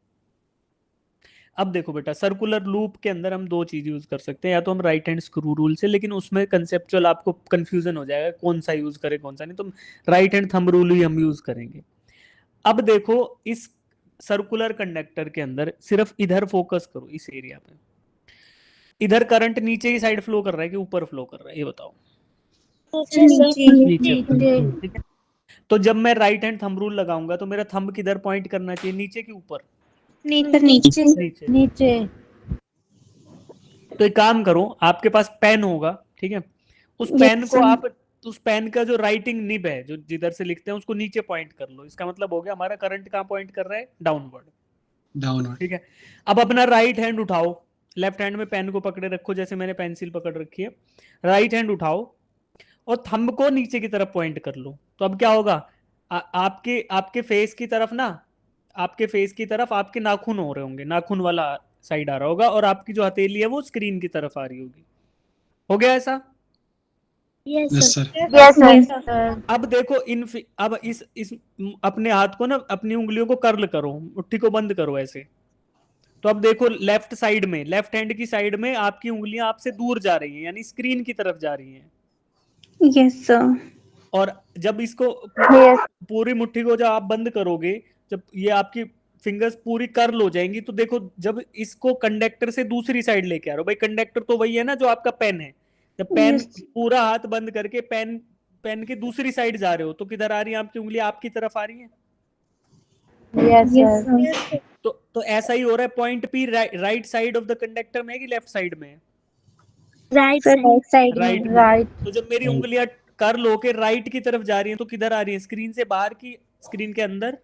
अब देखो बेटा, सर्कुलर लूप के अंदर हम दो चीज यूज कर सकते हैं, या तो हम राइट हैंड स्क्रू रूल से, लेकिन उसमें कंसेप्चुअल आपको कंफ्यूजन हो जाएगा कौन सा यूज करे कौन सा नहीं, तो राइट हैंड थंब रूल ही हम यूज करेंगे। अब देखो इस सर्कुलर कंडक्टर के अंदर सिर्फ इधर फोकस करो, इस एरिया पे। इधर करंट नीचे की साइड फ्लो कर रहा है कि ऊपर फ्लो कर रहा है, ये बताओ। नीचे ठीक है। तो जब मैं राइट हैंड थंब रूल लगाऊंगा तो मेरा थंब किधर पॉइंट करना चाहिए, नीचे की ऊपर? नीचे। नीचे। तो एक काम करो, आपके पास पेन होगा, ठीक है, उस पेन को आप, उस पेन का जो राइटिंग निब है, जो जिधर से लिखते हैं, उसको नीचे पॉइंट कर लो। इसका मतलब हो गया हमारा करंट कहाँ पॉइंट कर रहा है, डाउनवर्ड। डाउनवर्ड। ठीक है। अब अपना राइट हैंड उठाओ, लेफ्ट हैंड में पेन को पकड़े रखो जैसे मैंने पेंसिल पकड़ रखी है। राइट हैंड उठाओ और थंब को नीचे की तरफ पॉइंट कर लो। तो अब क्या होगा, आपके आपके फेस की तरफ ना, आपके फेस की तरफ आपके नाखून हो रहे होंगे, नाखून वाला साइड आ रहा होगा, और आपकी जो हथेली है वो स्क्रीन की तरफ आ रही होगी। हो गया ऐसा? Yes sir. Yes sir. अब देखो अब इस अपने हाथ को ना, अपनी उंगलियों को कर्ल करो, मुट्ठी को बंद करो ऐसे। तो अब देखो लेफ्ट साइड में, लेफ्ट हैंड की साइड में आपकी उंगलियां आपसे दूर जा रही हैं, यानी स्क्रीन की तरफ जा रही हैं। Yes sir. और जब इसको यस पूरी मुट्ठी को जब आप बंद करोगे, जब ये आपकी फिंगर्स पूरी कर्ल हो जाएंगी, तो देखो जब इसको कंडक्टर से दूसरी साइड लेके आ रहे हो, भाई कंडक्टर तो वही है ना जो आपका पेन है, जब पेन पूरा हाथ बंद करके पेन पेन के दूसरी साइड जा रहे हो, तो किधर आ रही है आपकी उंगली, आपकी तरफ आ रही है। यस तो ऐसा ही हो रहा है, point P right side of the conductor में है कि लेफ्ट साइड में है? राइट साइड राइट में। तो जब मेरी उंगलियां कर्ल होके राइट की तरफ जा रही हैं, तो किधर आ रही है, स्क्रीन से बाहर की स्क्रीन के अंदर?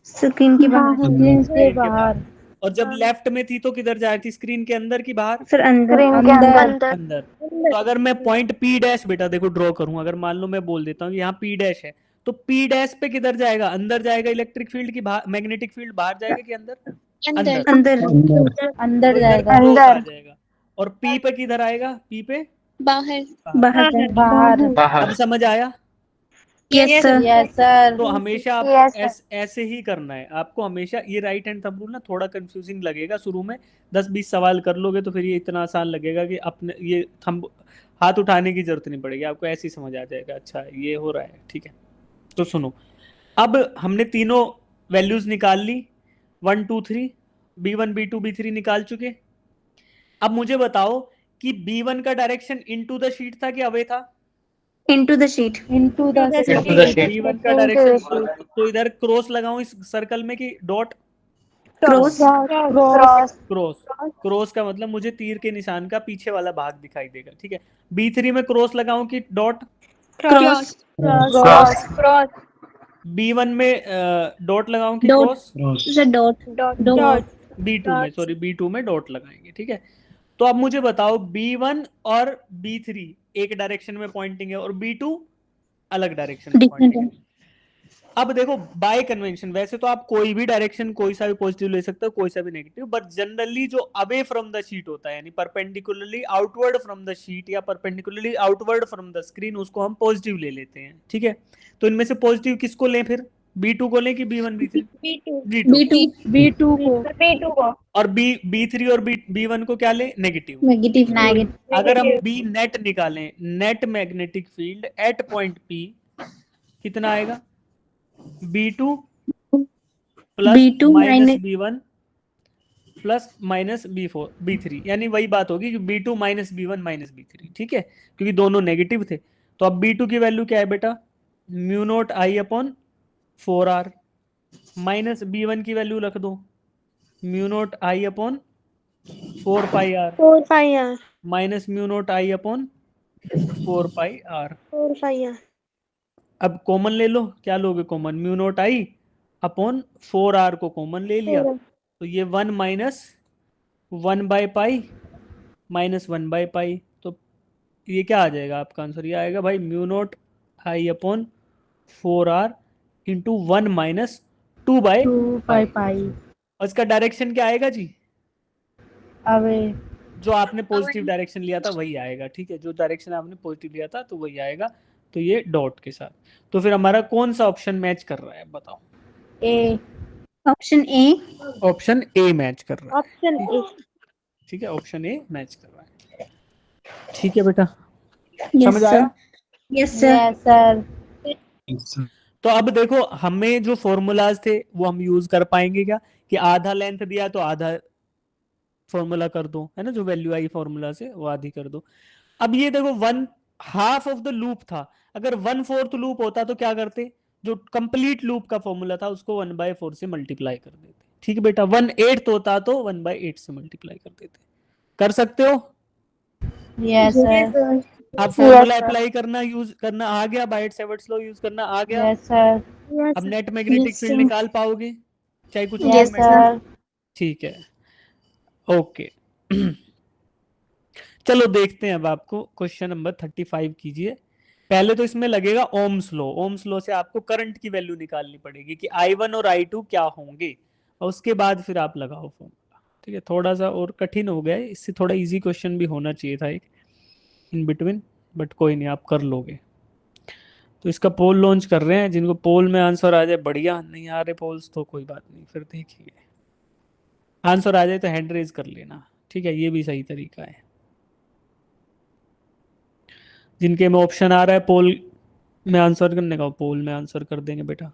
स्क्रीन के बाहर। स्क्रीन के बाहर। और जब लेफ्ट में थी तो किधर जा रही थी, स्क्रीन के अंदर की बाहर? सर अंदर। स्क्रीन के अंदर। अंदर। तो अगर मैं पॉइंट पी डैश बेटा देखो ड्रॉ करूं, अगर मान लो मैं बोल देता हूँ यहाँ पी डैश है, तो पी डैश पे किधर जाएगा, अंदर जाएगा, इलेक्ट्रिक फील्ड की बाहर, मैग्नेटिक फील्ड बाहर जाएगा कि अंदर? अंदर। अंदर। अंदर जाएगा, अंदर। आ जाएगा। और पी पे किधर आएगा, पी पे? बाहर। अब समझ आया? Yes sir. तो हमेशा आपको Yes, ऐसे ही करना है, आपको हमेशा ये राइट हैंड थंब रूल ना थोड़ा कंफ्यूजिंग लगेगा शुरू में, 10-20 सवाल कर लोगे तो फिर ये इतना आसान लगेगा कि अपने ये थंब हाथ उठाने की जरूरत नहीं पड़ेगी, आपको ऐसे ही समझ आ जाएगा, अच्छा ये हो रहा है, ठीक है। तो सुनो, अब हमने तीनों वैल्यूज निकाल ली, 1 2 3, B1 B2 B3 निकाल चुके। अब मुझे बताओ कि B1 का डायरेक्शन इनटू द शीट था कि अवे था? Into the sheet. B1 का डायरेक्शन, तो इधर क्रॉस लगाऊं इस सर्कल में कि डॉट? क्रॉस। क्रॉस। क्रॉस का मतलब मुझे तीर के निशान का पीछे वाला भाग दिखाई देगा, ठीक है। B3 में क्रॉस लगाऊं कि डॉट? क्रॉस। क्रॉस। B1 में डॉट लगाऊं कि dot. Cross? Sir dot. B2 में, सॉरी B2 में डॉट लगाएंगे, ठीक है। तो अब मुझे बताओ B1 और B3 एक डायरेक्शन में पॉइंटिंग है और B2 अलग डायरेक्शन में पॉइंटिंग है। अब देखो बाय कन्वेंशन, वैसे तो आप कोई भी डायरेक्शन, कोई सा भी पॉजिटिव ले सकते हो, कोई सा भी नेगेटिव, बट जनरली जो अवे फ्रॉम द शीट होता है, यानी perpendicularly outward from the sheet या perpendicularly outward from the screen, उसको हम पॉजिटिव ले लेते हैं, ठीक है। तो इनमें से पॉजिटिव किसको लें फिर, B2 को लें कि B1 B3? B2 B2 को। और B3 और B1 को क्या लें, नेगेटिव। नेगेटिव। अगर हम B नेट निकालें, net magnetic field at point P कितना आएगा, B2 plus B2 minus B1 plus minus B3, यानी वही बात होगी कि B2 minus B1 minus B3, ठीक है, क्योंकि दोनों नेगेटिव थे। तो अब B2 की वैल्यू क्या है बेटा, mu naught I upon 4R, minus B1 की वैल्यू रख दो, mu naught I upon 4 pi R, minus mu naught I upon 4 pi R। अब कॉमन ले लो, क्या लोगे common, mu naught I upon 4R को कॉमन ले लिया, तो ये 1 minus 1 by pi minus 1 by pi, तो ये क्या आ जाएगा आपका आंसर, ये आएगा भाई mu naught I upon 4R into 1 minus 2/, 2/pi और इसका डायरेक्शन क्या आएगा जी? अवे जो आपने पॉजिटिव डायरेक्शन लिया था वही आएगा, ठीक है, जो डायरेक्शन आपने पॉजिटिव लिया था तो वही आएगा, तो ये डॉट के साथ। तो फिर हमारा कौन सा ऑप्शन मैच कर रहा है बताओ? ए option A. Option A match कर रहा है, ऑप्शन ए ठीक है, ऑप्शन ए मैच कर रहा है। ठीक है बेटा, यस समझ आया? Sir. Yes sir. Yes sir Yes, sir. तो अब देखो हमें जो फॉर्मूलाज थे वो हम यूज कर पाएंगे क्या, कि आधा लेंथ दिया तो आधा फॉर्मूला कर दो, है ना, जो वैल्यू आई फॉर्मूला से वो आधी कर दो। अब ये देखो 1/2 ऑफ द लूप था, अगर 1/4 लूप होता तो क्या करते, जो कंप्लीट लूप का फॉर्मूला था उसको 1/4 से मल्टीप्लाई कर देते, ठीक है बेटा। 1/8 होता तो 1/8 से मल्टीप्लाई कर देते, कर सकते हो? यस सर अब फॉर्मूला अप्लाई करना यूज करना आ गया, बाइट सेवर्ट्स लॉ यूज करना आ गया। यस सर अब नेट मैग्नेटिक फील्ड निकाल पाओगे चाहे कुछ यस और सर ठीक है, ओके। चलो देखते हैं अब आपको क्वेश्चन नंबर 35 कीजिए। पहले तो इसमें लगेगा ओम्स लॉ, ओम्स लॉ से आपको करंट की वैल्यू निकालनी पड़ेगी कि I1 और I2 क्या होंगे, और उसके बाद फिर आप लगाओ फॉर्मूला, ठीक है। थोड़ा सा और कठिन हो गया है, इससे थोड़ा इजी क्वेश्चन भी होना चाहिए था एक इन बिटवीन, बट कोई नहीं, आप कर लोगे। तो इसका पोल लॉन्च कर रहे हैं, जिनको पोल में आंसर आ जाए बढ़िया, नहीं आ रहे पोल्स तो कोई बात नहीं, फिर देखिए आंसर आ जाए तो हैंड रेज कर लेना, ठीक है, ये भी सही तरीका है। जिनके में ऑप्शन आ रहा है पोल में आंसर करने का, पोल में आंसर कर देंगे बेटा।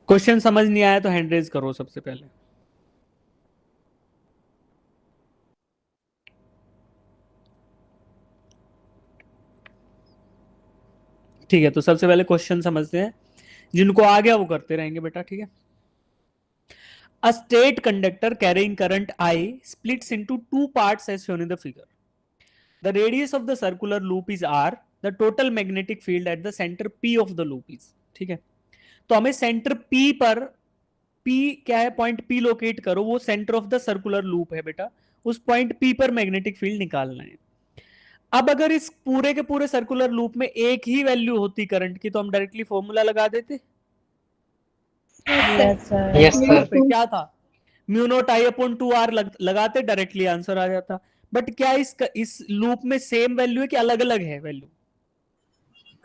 क्वेश्चन समझ नहीं आया तो हैंड रेज करो सबसे पहले। ठीक है, तो सबसे पहले क्वेश्चन समझते हैं, जिनको आ गया वो करते रहेंगे बेटा, ठीक है। A state conductor carrying current I splits into two parts as shown in the figure. The radius of the circular loop is R. The total magnetic field at the center P of the loop is, ठीक है। तो हमें centre P पर, P क्या है, point P locate करो, वो centre of the circular loop है बेटा, उस पॉइंट P पर मैग्नेटिक फील्ड निकालना है। अब अगर इस पूरे के पूरे सर्कुलर लूप में एक ही वैल्यू होती करंट की तो हम डायरेक्टली फॉर्मूला लगा देते। यस सर यस सर पे क्या था, mu naught I upon 2R लगाते, डायरेक्टली आंसर आ जाता। बट क्या इस लूप में सेम वैल्यू है कि अलग अलग है वैल्यू?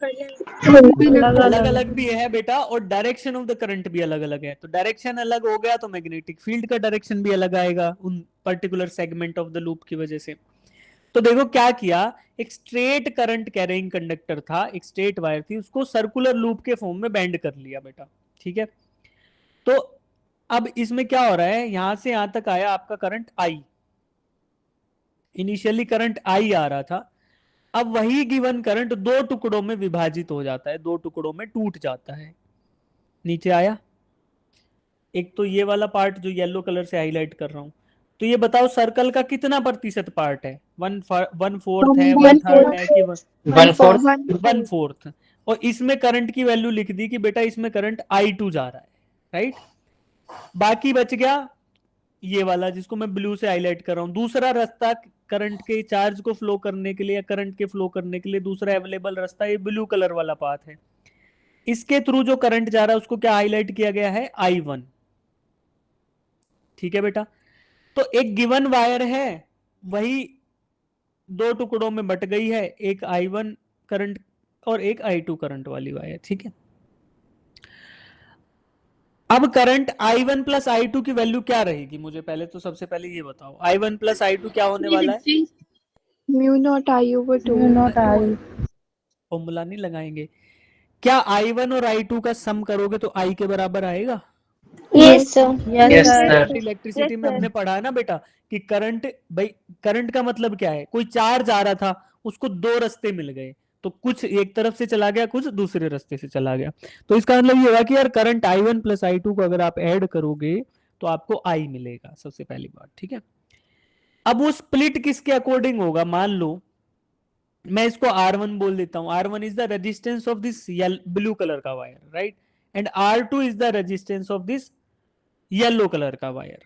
अलग अलग भी है बेटा, और डायरेक्शन ऑफ द करंट भी अलग अलग है। तो डायरेक्शन अलग हो गया तो मैग्नेटिक फील्ड का डायरेक्शन भी अलग आएगा उन particular segment of the loop की वजह से। तो देखो क्या किया, एक स्ट्रेट करंट कैरिंग कंडक्टर था, एक स्ट्रेट वायर थी, उसको सर्कुलर लूप के फॉर्म में बेंड कर लिया बेटा, ठीक है। तो अब इसमें क्या हो रहा है, यहां से यहां तक आया आपका current I, initially current I आ रहा था। अब वही गिवन करंट दो टुकड़ों में विभाजित हो जाता है, दो टुकड़ों में टूट जाता है। नीचे आया, एक तो ये वाला पार्ट जो येलो कलर से हाईलाइट कर रहा हूं, तो ये बताओ सर्कल का कितना प्रतिशत पार्ट है, 1/4 है, 1/3 है कि 1/4? और इसमें करंट की वैल्यू लिख दी कि बेटा इसमें करंट I2 जा रहा है, राइट। बाकी बच गया ये वाला जिसको मैं ब्लू से हाईलाइट कर रहा हूं, दूसरा रास्ता करंट के चार्ज को फ्लो करने के लिए या करंट के फ्लो करने के लिए दूसरा अवेलेबल रास्ता ये ब्लू कलर वाला पाथ है। इसके थ्रू जो करंट जा रहा है उसको क्या हाईलाइट किया गया है, I1, ठीक है बेटा। तो एक गिवन वायर है, वही दो टुकड़ों में बट गई है, एक I1 करंट और एक I2 करंट वाली वायर, ठीक है। अब करंट I1 प्लस I2 की वैल्यू क्या रहेगी, मुझे पहले तो सबसे पहले ये बताओ, I1 प्लस I2 क्या होने वाला है? Mu naught I over 2. Mu naught I. Formula नहीं लगाएंगे, क्या I1 और I2 का सम करोगे तो I के बराबर आएगा? Yes sir. Yes sir. Electricity में हमने पढ़ा है ना बेटा कि करंट, भाई करंट का मतलब क्या है, कोई चार्ज आ रहा था, उसको दो रास्ते मिल गए, तो कुछ एक तरफ से चला गया, कुछ दूसरे रास्ते से चला गया। तो इसका मतलब ये होगा कि यार करंट I1 प्लस I2 को अगर आप ऐड करोगे तो आपको I मिलेगा, सबसे पहली बात, ठीक है। अब वो स्प्लिट किसके अकॉर्डिंग होगा, मान लो मैं इसको R1 बोल देता हूं, R1 is the resistance of this blue colour का wire, right, and R2 is the resistance of this yellow colour का वायर।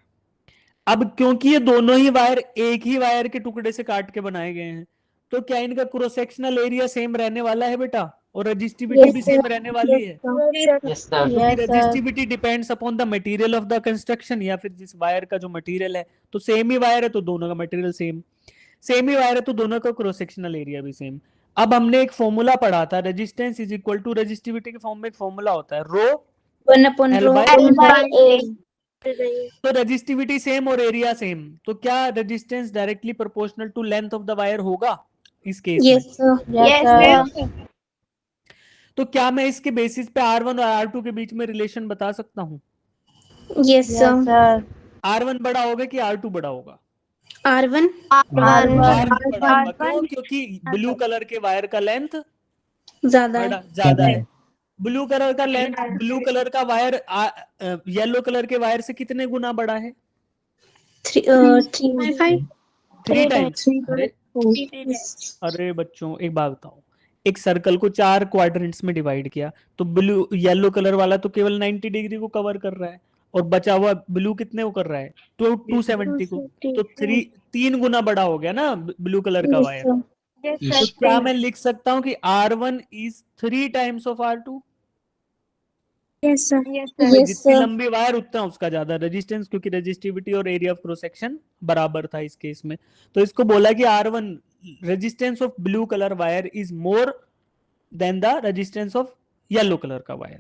अब क्योंकि ये दोनों ही वायर एक ही वायर के टुकड़े से काट के बनाए गए हैं, तो क्या इनका क्रॉस सेक्शनल एरिया सेम रहने वाला है बेटा, और रेजिस्टिविटी भी सेम रहने वाली है, क्योंकि resistivity depends upon the material of the construction, या फिर जिस वायर का जो मटेरियल है, तो सेम ही वायर है तो दोनों का मटेरियल सेम ही वायर है तो दोनों का क्रॉस सेक्शनल एरिया भी सेम। अब हमने एक फॉर्मूला पढ़ा था, resistance is equal to resistivity के फॉर्म में एक फॉर्मूला होता है, रो 1/L/A। तो रेजिस्टिविटी सेम और एरिया सेम, तो क्या resistance directly proportional to length of the wire होगा इस केस में? Yes sir. तो क्या मैं इसके बेसिस पे R1 और R2 के बीच में रिलेशन बता सकता हूँ? Yes sir. R1 बड़ा होगा कि R2 बड़ा होगा? R1 R1 बड़ा होगा, क्यों? क्योंकि ब्लू कलर के वायर का लेंथ ज्यादा है। ब्लू कलर का लेंथ, ब्लू कलर का वायर येलो कलर के वायर से कितने गुना बड़ा है? 3 टाइम्स। अरे बच्चों एक बात बताओ, एक सर्कल को 4 क्वाड्रेंट्स में डिवाइड किया, तो ब्लू येलो कलर वाला तो केवल 90 डिग्री को कवर कर रहा है, और बचा हुआ ब्लू कितने को कर रहा है? तो 270 को, तो 3 गुना बड़ा हो गया ना ब्लू कलर का वायर। तो क्या मैं लिख सकता हूँ कि R1 is 3 times of R2? जितनी लंबी वायर उतना उसका ज्यादा रेजिस्टेंस, क्योंकि रेजिस्टिविटी और एरिया ऑफ क्रॉस सेक्शन बराबर था इस केस में। तो इसको बोला कि R1 resistance of blue colour wire is more than the resistance of yellow colour का वायर।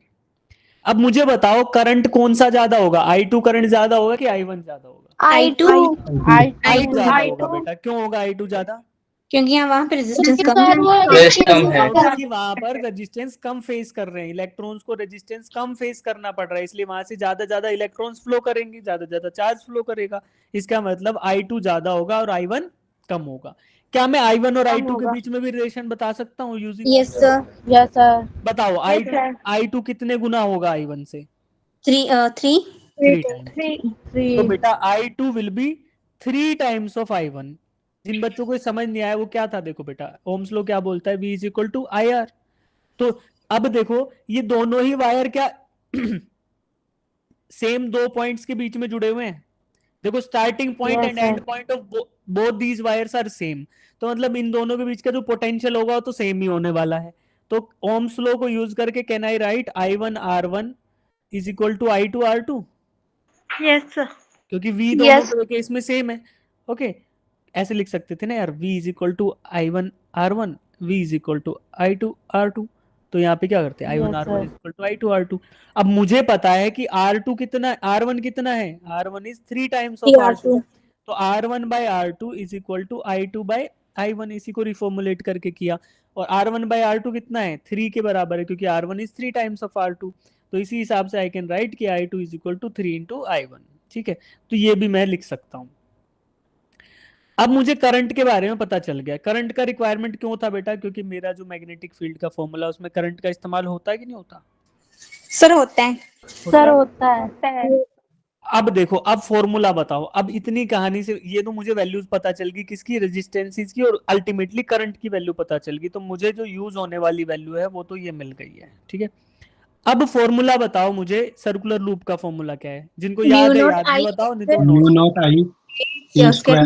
अब मुझे बताओ करंट कौन सा ज्यादा होगा, I2 करंट ज्यादा होगा कि I1 ज्यादा होगा? I2 ज्यादा होगा बेटा। क्यों होगा I2 ज्यादा? क्योंकि वहाँ पे रेजिस्टेंस कम है, क्योंकि वहां पर रेजिस्टेंस कम फेस कर रहे हैं, इलेक्ट्रॉन्स को रेजिस्टेंस कम फेस करना पड़ रहा है, इसलिए वहां से ज्यादा इलेक्ट्रॉन्स फ्लो करेंगे, ज्यादा चार्ज फ्लो करेगा। इसका मतलब I2 ज्यादा होगा और I1 कम होगा। क्या मैं I1 और I2 के बीच में भी रिलेशन बता सकता हूँ यूजिंग? Yes sir. बताओ I2 कितने गुना होगा I1 से? 3 टाइम्स। तो बेटा I2 will be 3 times of I1। जिन बच्चों को समझ नहीं आया वो क्या था, देखो बेटा ओम्स लॉ क्या बोलता है, V is equal to IR। तो अब देखो ये दोनों ही वायर क्या सेम 2 पॉइंट्स के बीच में जुड़े हुए हैं? देखो starting point and end point of both these wires are same, तो मतलब इन दोनों के बीच का जो पोटेंशियल होगा वो तो सेम ही होने वाला है। तो ओम्स लॉ को यूज करके can I write I1 R1 is equal to I2 R2? Yes sir. क्योंकि V दोनों के केस में सेम है। ओके ऐसे लिख सकते थे ना यार, V is equal to I1 R1, V is equal to I2 R2। तो यहाँ पे क्या करते हैं, I1 R1 is equal to I2 R2। अब मुझे पता है कि R2 कितना, R1 कितना है, R1 is 3 times of R2। तो R1 by R2 is equal to I2 by I1, इसी को रिफॉर्मुलेट करके किया, और R1 by R2 कितना है, 3 के बराबर है, क्योंकि R1 is 3 times of R2। तो इसी हिसाब से आई कैन राइट कि I2 is equal to 3 into I1। ठीक है, तो ये भी मैं लिख सकता हूँ। अब मुझे करंट के बारे में पता चल गया। करंट का रिक्वायरमेंट क्यों था बेटा? क्योंकि मेरा जो मैग्नेटिक फील्ड का फॉर्मूला उसमें करंट का इस्तेमाल होता है कि नहीं होता? सर होता है। अब देखो, अब फॉर्मूला बताओ। अब इतनी कहानी से ये तो मुझे वैल्यूज पता चल गई किसकी, रेजिस्टेंसेस की, और अल्टीमेटली करंट की वैल्यू पता चल गई। तो मुझे जो यूज होने वाली वैल्यू है वो तो ये मिल गई है। ठीक है, अब फॉर्मूला बताओ मुझे, सर्कुलर लूप का फॉर्मूला क्या है? जिनको याद है याद नहीं बताओ, नहीं तो mu naught I in square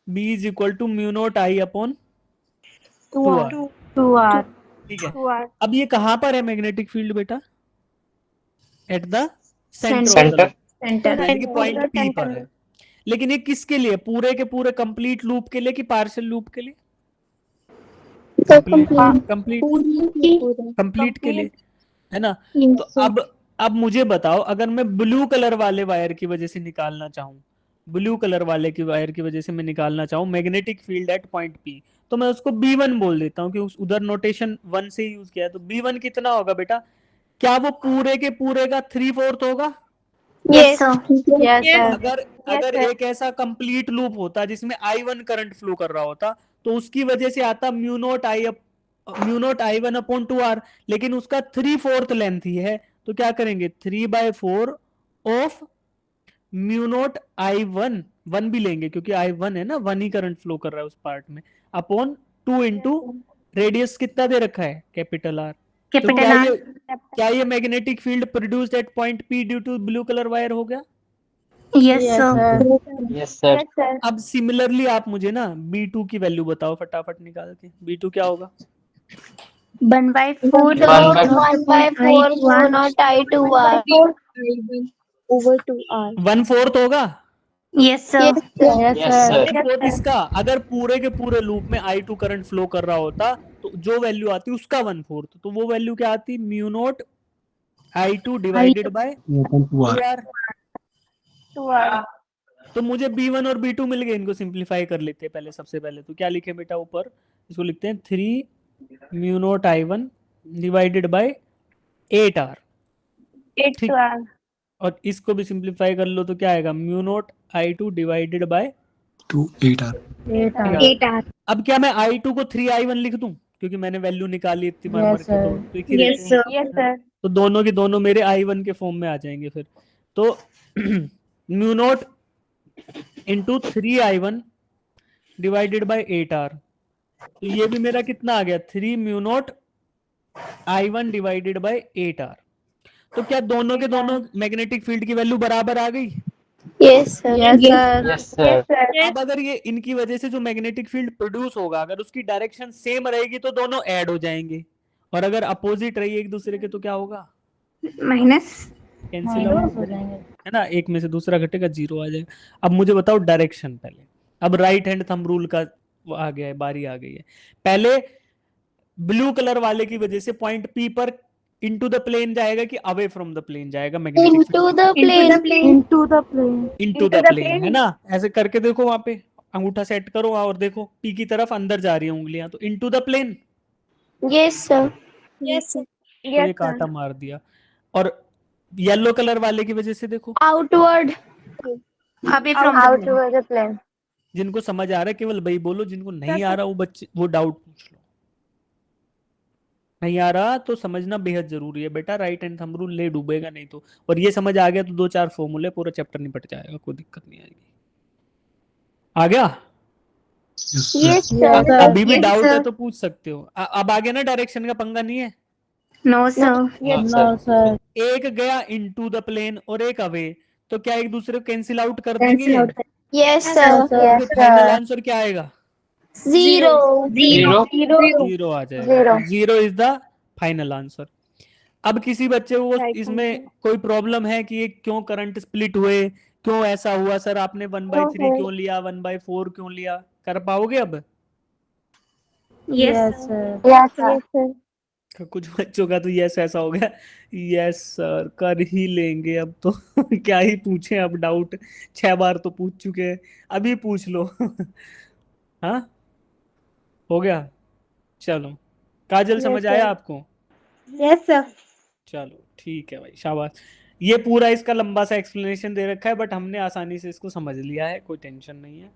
B is equal to mu naught I upon 2R। ठीक है, अब ये कहां पर है मैग्नेटिक फील्ड बेटा? एट द सेंटर, यानी कि पॉइंट P पर है। लेकिन ये किसके लिए, पूरे के पूरे कंप्लीट लूप के लिए कि पार्शियल लूप के लिए? कंप्लीट के लिए, है ना? तो अब अब मुझे बताओ, अगर मैं ब्लू कलर वाले वायर की वजह से निकालना चाहूँ, ब्लू कलर वाले की वायर की वजह से मैं निकालना चाहूँ magnetic field at point P, तो मैं उसको B1 बोल देता हूँ कि उधर नोटेशन 1 से यूज किया है। तो B1 कितना होगा बेटा? क्या वो पूरे के पूरे का 3/4 होगा? Yes sir. Yes, sir. अगर अगर एक ऐसा कंप्लीट लूप होता जिसमें I1 करंट फ्लो कर रहा होता, तो उसकी वजह से आता म्यू नॉट I1/2R, लेकिन उसका 3/4 लेंथ ही है, तो क्या करेंगे 3/4 ऑफ म्यू नॉट I1, 1 भी लेंगे क्योंकि I1 है ना, 1 ही करंट फ्लो कर रहा है उस पार्ट में, अपॉन 2 इंटू रेडियस कितना दे रखा है, कैपिटल R। तो क्या ये magnetic field produced at point P due to blue colour wire हो गया? Yes Yes, sir. sir. Yes, sir. Sir. अब सिमिलरली आप मुझे ना B2 की वैल्यू बताओ फटाफट निकाल के। B2 क्या होगा? 1/4 So 1/4 I1. Mu naught I2R। I1 over 2R. 1/4 होगा? Yes sir. Yes, sir. Yes, Yes, sir. sir. 1/4 इसका, अगर पूरे के पूरे लूप में I2 करंट फ्लो कर रहा होता तो जो वैल्यू आती उसका 1/4, तो वो वैल्यू क्या आती? Mu naught I2 divided by Open to R. 2R। तो मुझे B1 और B2 मिल गए, इनको सिंप्लीफाई कर लेते हैं पहले। सबसे पहले तो क्या लिखे बेटा ऊपर, इसको लिखते हैं 3 mu naught I1 divided by 8R। ठीक, और इसको भी सिंप्लीफाई कर लो तो क्या आएगा, mu naught I2 divided by 2 8R. 8R. अब क्या मैं I2 को 3I1 लिख दूं, क्योंकि मैंने वैल्यू निकाली इतनी मार मार Yes, के, sir. तो एक ही रहते हैं। Yes sir. तो दोनों के दोनों मेरे I1 के फॉर्म में आ जाएंगे फिर। तो mu naught into 3I1 divided by 8R, तो ये भी मेरा कितना आ गया, 3 mu naught I1 divided by 8R। तो क्या दोनों के दोनों मैग्नेटिक फील्ड की वैल्यू बराबर आ गई? Yes, sir. Yes, sir. Yes, sir. अब अगर ये इनकी वजह से जो मैग्नेटिक फील्ड प्रोड्यूस होगा, अगर उसकी डायरेक्शन सेम रहेगी तो दोनों ऐड हो जाएंगे, और अगर अपोजिट रही एक दूसरे के तो क्या होगा, माइनस। कैंसिल आउट हो जाएंगे, है ना, एक में से दूसरा घटेगा, 0 आ जाएगा। अब मुझे बताओ डायरेक्शन पहले। अब राइट हैंड थंब रूल का वो आ गया है, बारी आ गई है। पहले ब्लू कलर वाले की वजह से पॉइंट P पर इनटू द प्लेन जाएगा कि अवे फ्रॉम द प्लेन जाएगा magnetic Into field? the plane. Into the plane. Into the plane, है ना। ऐसे करके देखो, वहां पे अंगूठा सेट करो और देखो P की तरफ अंदर जा रही है उंगलियां, तो into the plane. Yes, sir. Yes, sir. तो ये कांटा मार दिया। और येलो कलर वाले की वजह से देखो, Outward. अभी from out to the plane. जिनको समझ आ रहा है केवल वही बोलो, जिनको नहीं आ रहा वो बच्चे वो डाउट पूछ लो। नहीं आ रहा तो समझना बेहद जरूरी है बेटा, राइट हैंड थंब रूल ले डूबेगा नहीं तो। और ये समझ आ गया तो 2-4 फॉर्मूले, पूरा चैप्टर निपट जाएगा, कोई दिक्कत नहीं आएगी। आ गया? Yes, sir. Yes, Yes, sir. sir. अभी भी Yes, डाउट है sir. तो पूछ सकते हो। अब आगे ना डायरेक्शन का पंगा नहीं है। No sir. No, No, sir. sir. एक गया इनटू द प्लेन और एक अवे, तो क्या एक दूसरे को कैंसिल आउट कर देंगे ये? Yes, sir. तो फाइनल आंसर क्या आएगा? Zero. Zero. 0 आ जाएगा। Zero. 0 is the final answer. अब किसी बच्चे को Right इसमें answer. कोई प्रॉब्लम है कि ये क्यों करंट स्प्लिट हुए, क्यों ऐसा हुआ सर, आपने 1/3 क्यों लिया, 1/4 क्यों लिया, कर पाओगे अब? Yes, sir. Yes sir. कुछ बच्चों का तो यस ऐसा हो गया, यस सर कर ही लेंगे अब तो क्या ही पूछें अब, डाउट 6 बार तो पूछ चुके हैं, अभी पूछ लो हाँ, हो गया। चलो, काजल समझ आया आपको? Yes sir. चलो ठीक है भाई, शाबाश। ये पूरा इसका लंबा सा एक्सप्लेनेशन दे रखा है, बट हमने आसानी से इसको समझ लिया है, कोई टेंशन नहीं है।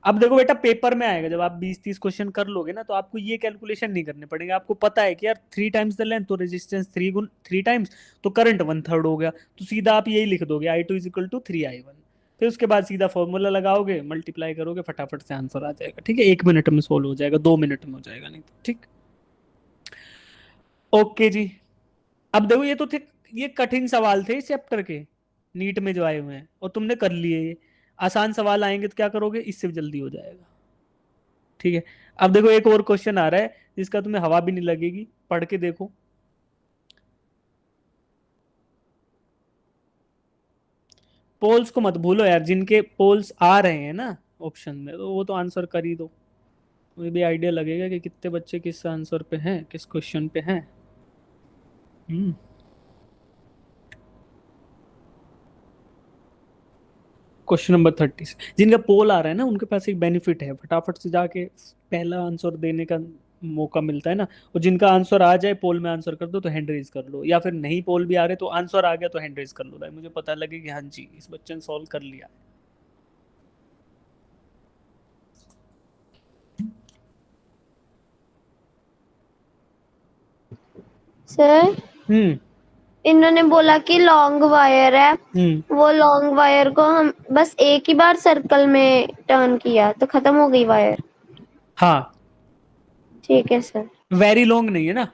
अब देखो बेटा, पेपर में आएगा जब आप 20-30 क्वेश्चन कर लोगे ना, तो आपको ये कैलकुलेशन नहीं करने पड़ेंगे। आपको पता है कि यार 3 टाइम्स द लेंथ, तो रेजिस्टेंस 3 टाइम्स, तो करंट 1/3 हो गया, तो सीधा आप यही लिख दोगे I2 = 3I1। फिर उसके बाद सीधा फॉर्मूला लगाओगे, मल्टीप्लाई करोगे, फटाफट से आंसर आ जाएगा। ठीक है, 1 मिनट में सोल्व हो जाएगा, 2 मिनट में हो जाएगा नहीं तो। ठीक, ओके जी। अब देखो, ये तो थे, ये कठिन सवाल थे इस चैप्टर के, नीट में जो आए हुए हैं, और तुमने कर लिए। ये आसान सवाल आएंगे तो क्या करोगे, इससे भी जल्दी हो जाएगा। ठीक है, अब देखो एक और क्वेश्चन आ रहा है जिसका तुम्हें हवा भी नहीं लगेगी, पढ़ के देखो। पोल्स को मत भूलो यार, जिनके पोल्स आ रहे हैं ना ऑप्शन में, तो वो तो आंसर कर ही दो, मुझे भी आइडिया लगेगा कि कितने बच्चे किस आंसर पे हैं, किस क्वेश्चन पे हैं। क्वेश्चन नंबर 30 जिनका पोल आ रहा है ना उनके पास एक बेनिफिट है, फटाफट से जाके पहला आंसर देने का मौका मिलता है ना। और जिनका आंसर आ जाए पोल में आंसर कर दो तो हैंड रेज कर लो, या फिर नहीं पोल भी आ रहे तो आंसर आ गया तो हैंड रेज कर लो, भाई मुझे पता लगे कि हाँ जी इस बच्चे ने सॉल्व कर लिया। सर इन्होंने बोला कि लॉन्ग वायर है, वो लॉन्ग वायर को हम बस एक ही बार सर्कल में टर्न किया तो खत्म हो गई वायर। हाँ ठीक है सर। वेरी लॉन्ग नहीं है ना।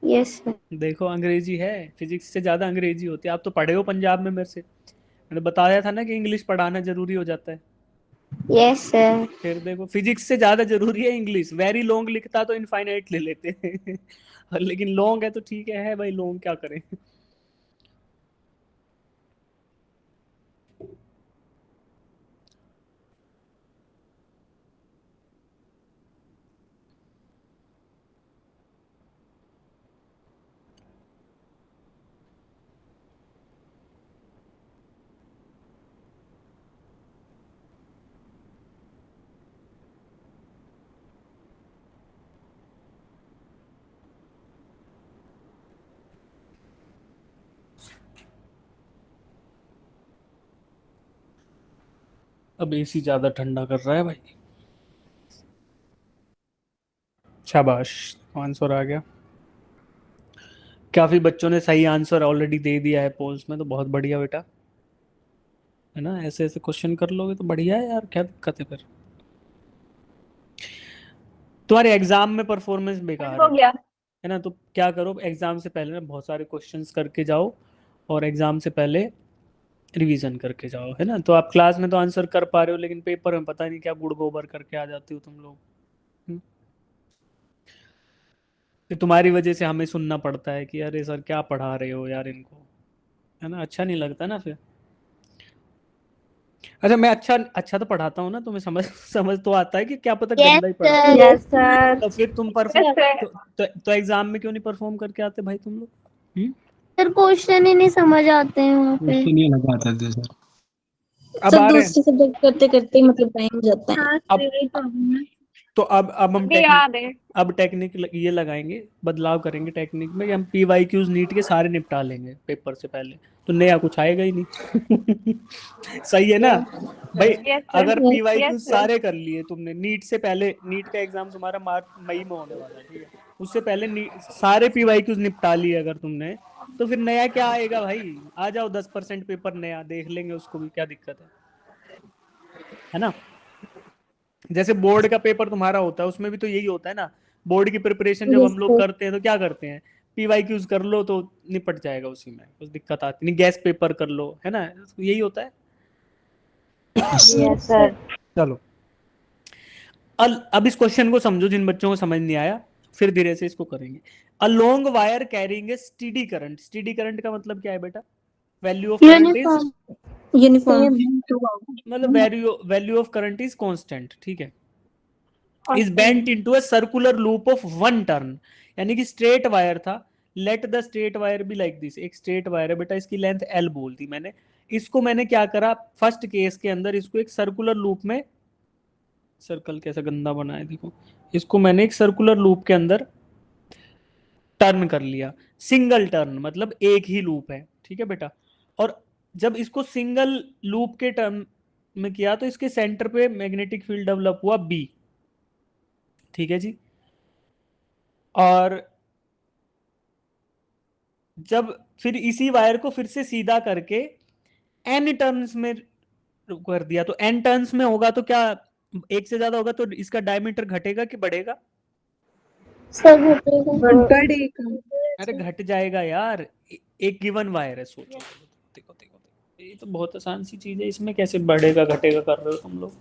Yes sir. देखो अंग्रेजी है, फिजिक्स से ज्यादा अंग्रेजी होती है। आप तो पढ़े हो पंजाब में मेरे से, मैंने बताया था ना कि इंग्लिश पढ़ाना जरूरी हो जाता है। Yes sir. फिर देखो फिजिक्स से ज्यादा जरूरी है इंग्लिश। वेरी लॉन्ग लिखता तो इनफाइनाइट ले लेते हैं लेकिन लॉन्ग है तो ठीक है भाई, लॉन्ग क्या करें। अब एसी ज्यादा ठंडा कर रहा है भाई। शाबाश, आंसर आ गया। काफी बच्चों ने सही आंसर ऑलरेडी दे दिया है पोल्स में, तो बहुत बढ़िया बेटा, है ना। ऐसे ऐसे क्वेश्चन कर लोगे तो बढ़िया है यार, क्या दिक्कत है फिर। तुम्हारे एग्जाम में परफॉर्मेंस बेकार हो गया। है ना, तो क्या करो एग्जाम से पहले ना बहुत सारे क्वेश्चंस करके जाओ और एग्जाम से पहले रिवीजन करके जाओ, है ना। तो आप क्लास में तो आंसर कर पा रहे हो लेकिन पेपर में पता नहीं क्या गुड़ गोबर करके आ जाते हो तुम लोग। फिर तुम्हारी वजह से हमें सुनना पड़ता है कि अरे सर क्या पढ़ा रहे हो यार इनको, है ना। अच्छा नहीं लगता ना फिर। अच्छा मैं अच्छा अच्छा तो पढ़ाता हूँ ना, तुम्हें समझ समझ तो आता है कि क्या पता यस गंदा ही पढ़ा। सर। Yes sir. तो फिर तुम परफॉर्म तो एग्जाम में क्यों नहीं परफॉर्म करके आते भाई तुम लोग। सर क्वेश्चन ही नहीं समझ आते हैं वहाँ पे। क्वेश्चन ये लगा था दे सर। अब सब आ रहे हैं। दूसरे सब्जेक्ट करते करते मतलब टाइम हो जाता है। हाँ अब सर यही प्रॉब्लम है। तो अब हम अभी याद है। अब टेक्निक ये लगाएंगे, बदलाव करेंगे टेक्निक में कि हम PYQs नीट के सारे निपटा लेंगे पेपर से पहले, तो नया कुछ आएगा ही नहीं सही है ना भाई। Yes sir. अगर यस PYQs सर। सारे कर लिए तुमने नीट से पहले, नीट का एग्जाम तुम्हारा मार्च मई में होने वाला है, ठीक है, उससे पहले सारे PYQs निपटा लिए अगर तुमने, तो फिर नया क्या आएगा भाई। आ जाओ 10% पेपर नया देख लेंगे, उसको भी क्या दिक्कत है ना। जैसे बोर्ड का पेपर तुम्हारा होता है उसमें भी तो यही होता है ना। बोर्ड की प्रिपरेशन जब यस हम लोग सर। करते हैं तो क्या करते हैं, PYQs कर लो तो निपट जाएगा, उसी में कुछ दिक्कत आती नहीं। गैस पेपर कर लो, है ना, यही होता है। Yes sir. चलो अब इस क्वेश्चन को समझो, जिन बच्चों को समझ नहीं आया फिर धीरे से इसको करेंगे। A long wire carrying a steady current. Steady current का मतलब क्या है बेटा, value of current is, uniform. Uniform. मतलब value of current is constant, ठीक है। Is bent into a circular loop of 1 turn, यानी कि स्ट्रेट वायर था। Let the straight wire be like this. एक स्ट्रेट वायर है बेटा, इसकी लेंथ L बोल दी मैंने। इसको मैंने क्या करा फर्स्ट केस के अंदर, इसको एक सर्कुलर लूप में, सर्कल कैसा गंदा बना है देखो, इसको मैंने एक सर्कुलर लूप के अंदर टर्न कर लिया। सिंगल टर्न मतलब एक ही लूप है, ठीक है बेटा। और जब इसको सिंगल लूप के टर्न में किया तो इसके सेंटर पे मैग्नेटिक फील्ड डेवलप हुआ B, ठीक है जी। और जब फिर इसी वायर को फिर से सीधा करके N टर्न्स में कर दिया, तो N टर्न्स में होगा तो क्या, एक से ज्यादा होगा तो इसका डायमीटर घटेगा कि बढ़ेगा। सर घटेगा। बढ़ेगा। अरे घट जाएगा यार, एक गिवन वायर है, सोचो देखो देखो देखो, ये तो बहुत आसान सी चीज है, इसमें कैसे बढ़ेगा घटेगा कर रहे हो तुम लोग।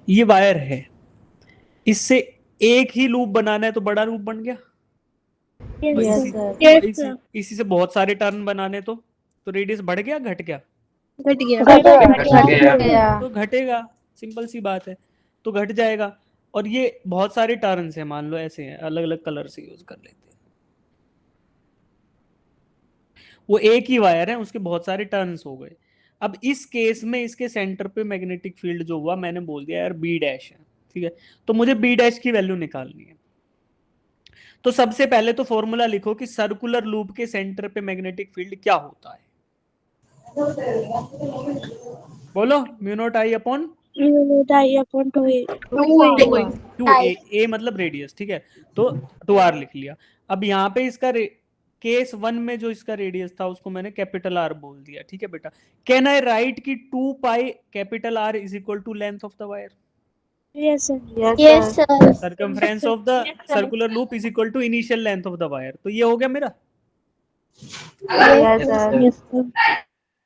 ये वायर है, इससे एक ही लूप बनाना है तो बड़ा लूप बन गया। यस इसी सर। इसी से बहुत सारे टर्न बनाने तो रेडियस बढ़ गया घट गया, घट गया। घट गया। तो घटेगा, सिंपल सी बात है, तो घट जाएगा। और ये बहुत सारे टर्न्स हैं, मान लो ऐसे हैं, अलग अलग कलर से यूज कर लेते हैं। वो एक ही वायर है, उसके बहुत सारे टर्न्स हो गए। अब इस केस में इसके सेंटर पे मैग्नेटिक फील्ड जो हुआ, मैंने बोल दिया यार बी डैश है, ठीक है। तो मुझे बी डैश की वैल्यू निकालनी है। तो सबसे पहले तो फॉर्मूला लिखो कि सर्कुलर लूप के सेंटर पे मैग्नेटिक फील्ड क्या होता है। बोलो, mu naught I upon two ए मतलब रेडियस, ठीक है। तो 2r लिख लिया। अब यहाँ पे इसका केस 1 में जो इसका रेडियस था उसको मैंने कैपिटल R बोल दिया, ठीक है बेटा। कैन आई राइट की 2 pi capital R is equal to length of the wire? Yes Yes, sir. Sir. Circumference of the circular loop is equal to initial length of the wire. तो ये हो गया मेरा। Yes, sir.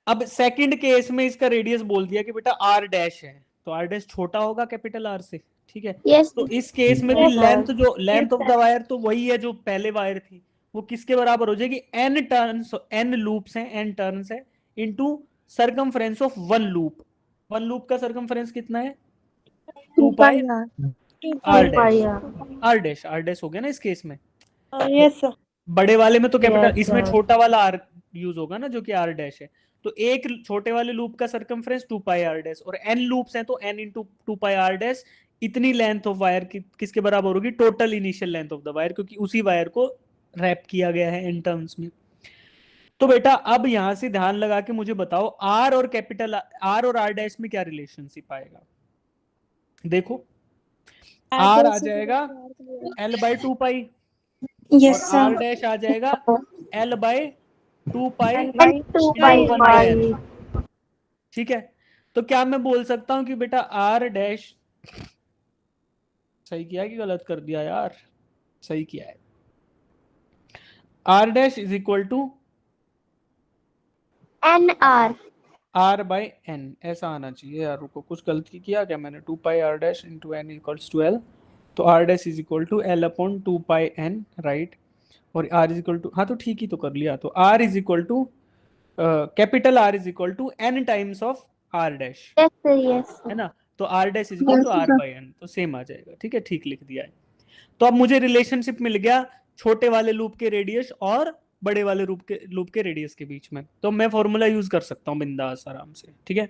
अब second case में इसका radius बोल दिया कि बेटा R डैश है, तो R डैश छोटा होगा कैपिटल R से, ठीक है। यस तो इस केस में भी Yes, sir. लेंथ जो लेंथ ऑफ द वायर तो वही है जो पहले वायर थी, वो किसके बराबर हो जाएगी? n टर्न्स, n लूप्स हैं, n टर्न्स है into circumference of one loop. One loop का सर्कमफ्रेंस कितना है? 2 pi R dash. R dash हो गया ना इस केस में। Yes, sir. बड़े वाले में तो कैपिटल, Yes, इसमें sir. छोटा वाला R यूज होगा ना जो कि R डैश है। तो एक छोटे वाले लूप का सर्कमफ्रेंस 2 पाई R डैश, और n लूप्स हैं तो n into 2 pi R dash. इतनी लेंथ ऑफ वायर की किसके बराबर होगी? Total initial length of the wire, क्योंकि उसी वायर को रैप किया गया है इन टर्म्स में। तो बेटा अब यहां से ध्यान लगा के मुझे बताओ R और कैपिटल R और R डैश में क्या रिलेशनशिप आएगा? देखो, R आ जाएगा L बाई 2 पाई, Yes, और sir. R डैश आ जाएगा L by 2 pi 2 pi one by N, ठीक है। तो क्या मैं बोल सकता हूं कि बेटा R डैश, सही किया कि गलत कर दिया यार? सही किया है। R dash is equal to NR। R by N, ऐसा आना चाहिए यार। रुको, कुछ गलती किया क्या मैंने? 2 pi R dash into N equals to L, तो R dash is equal to L upon 2 pi N, right. और R इज इक्वल टू, हाँ तो ठीक ही तो कर लिया। तो R is equal to capital R is equal to N times of R dash, yes sir, yes है ना। तो R dash is equal to R by N, तो सेम आ जाएगा, ठीक है। ठीक लिख दिया है। तो अब मुझे रिलेशनशिप मिल गया छोटे वाले लूप के रेडियस और बड़े वाले लूप के रेडियस के बीच में। तो मैं फॉर्मूला यूज कर सकता हूँ बिंदास आराम से, ठीक है।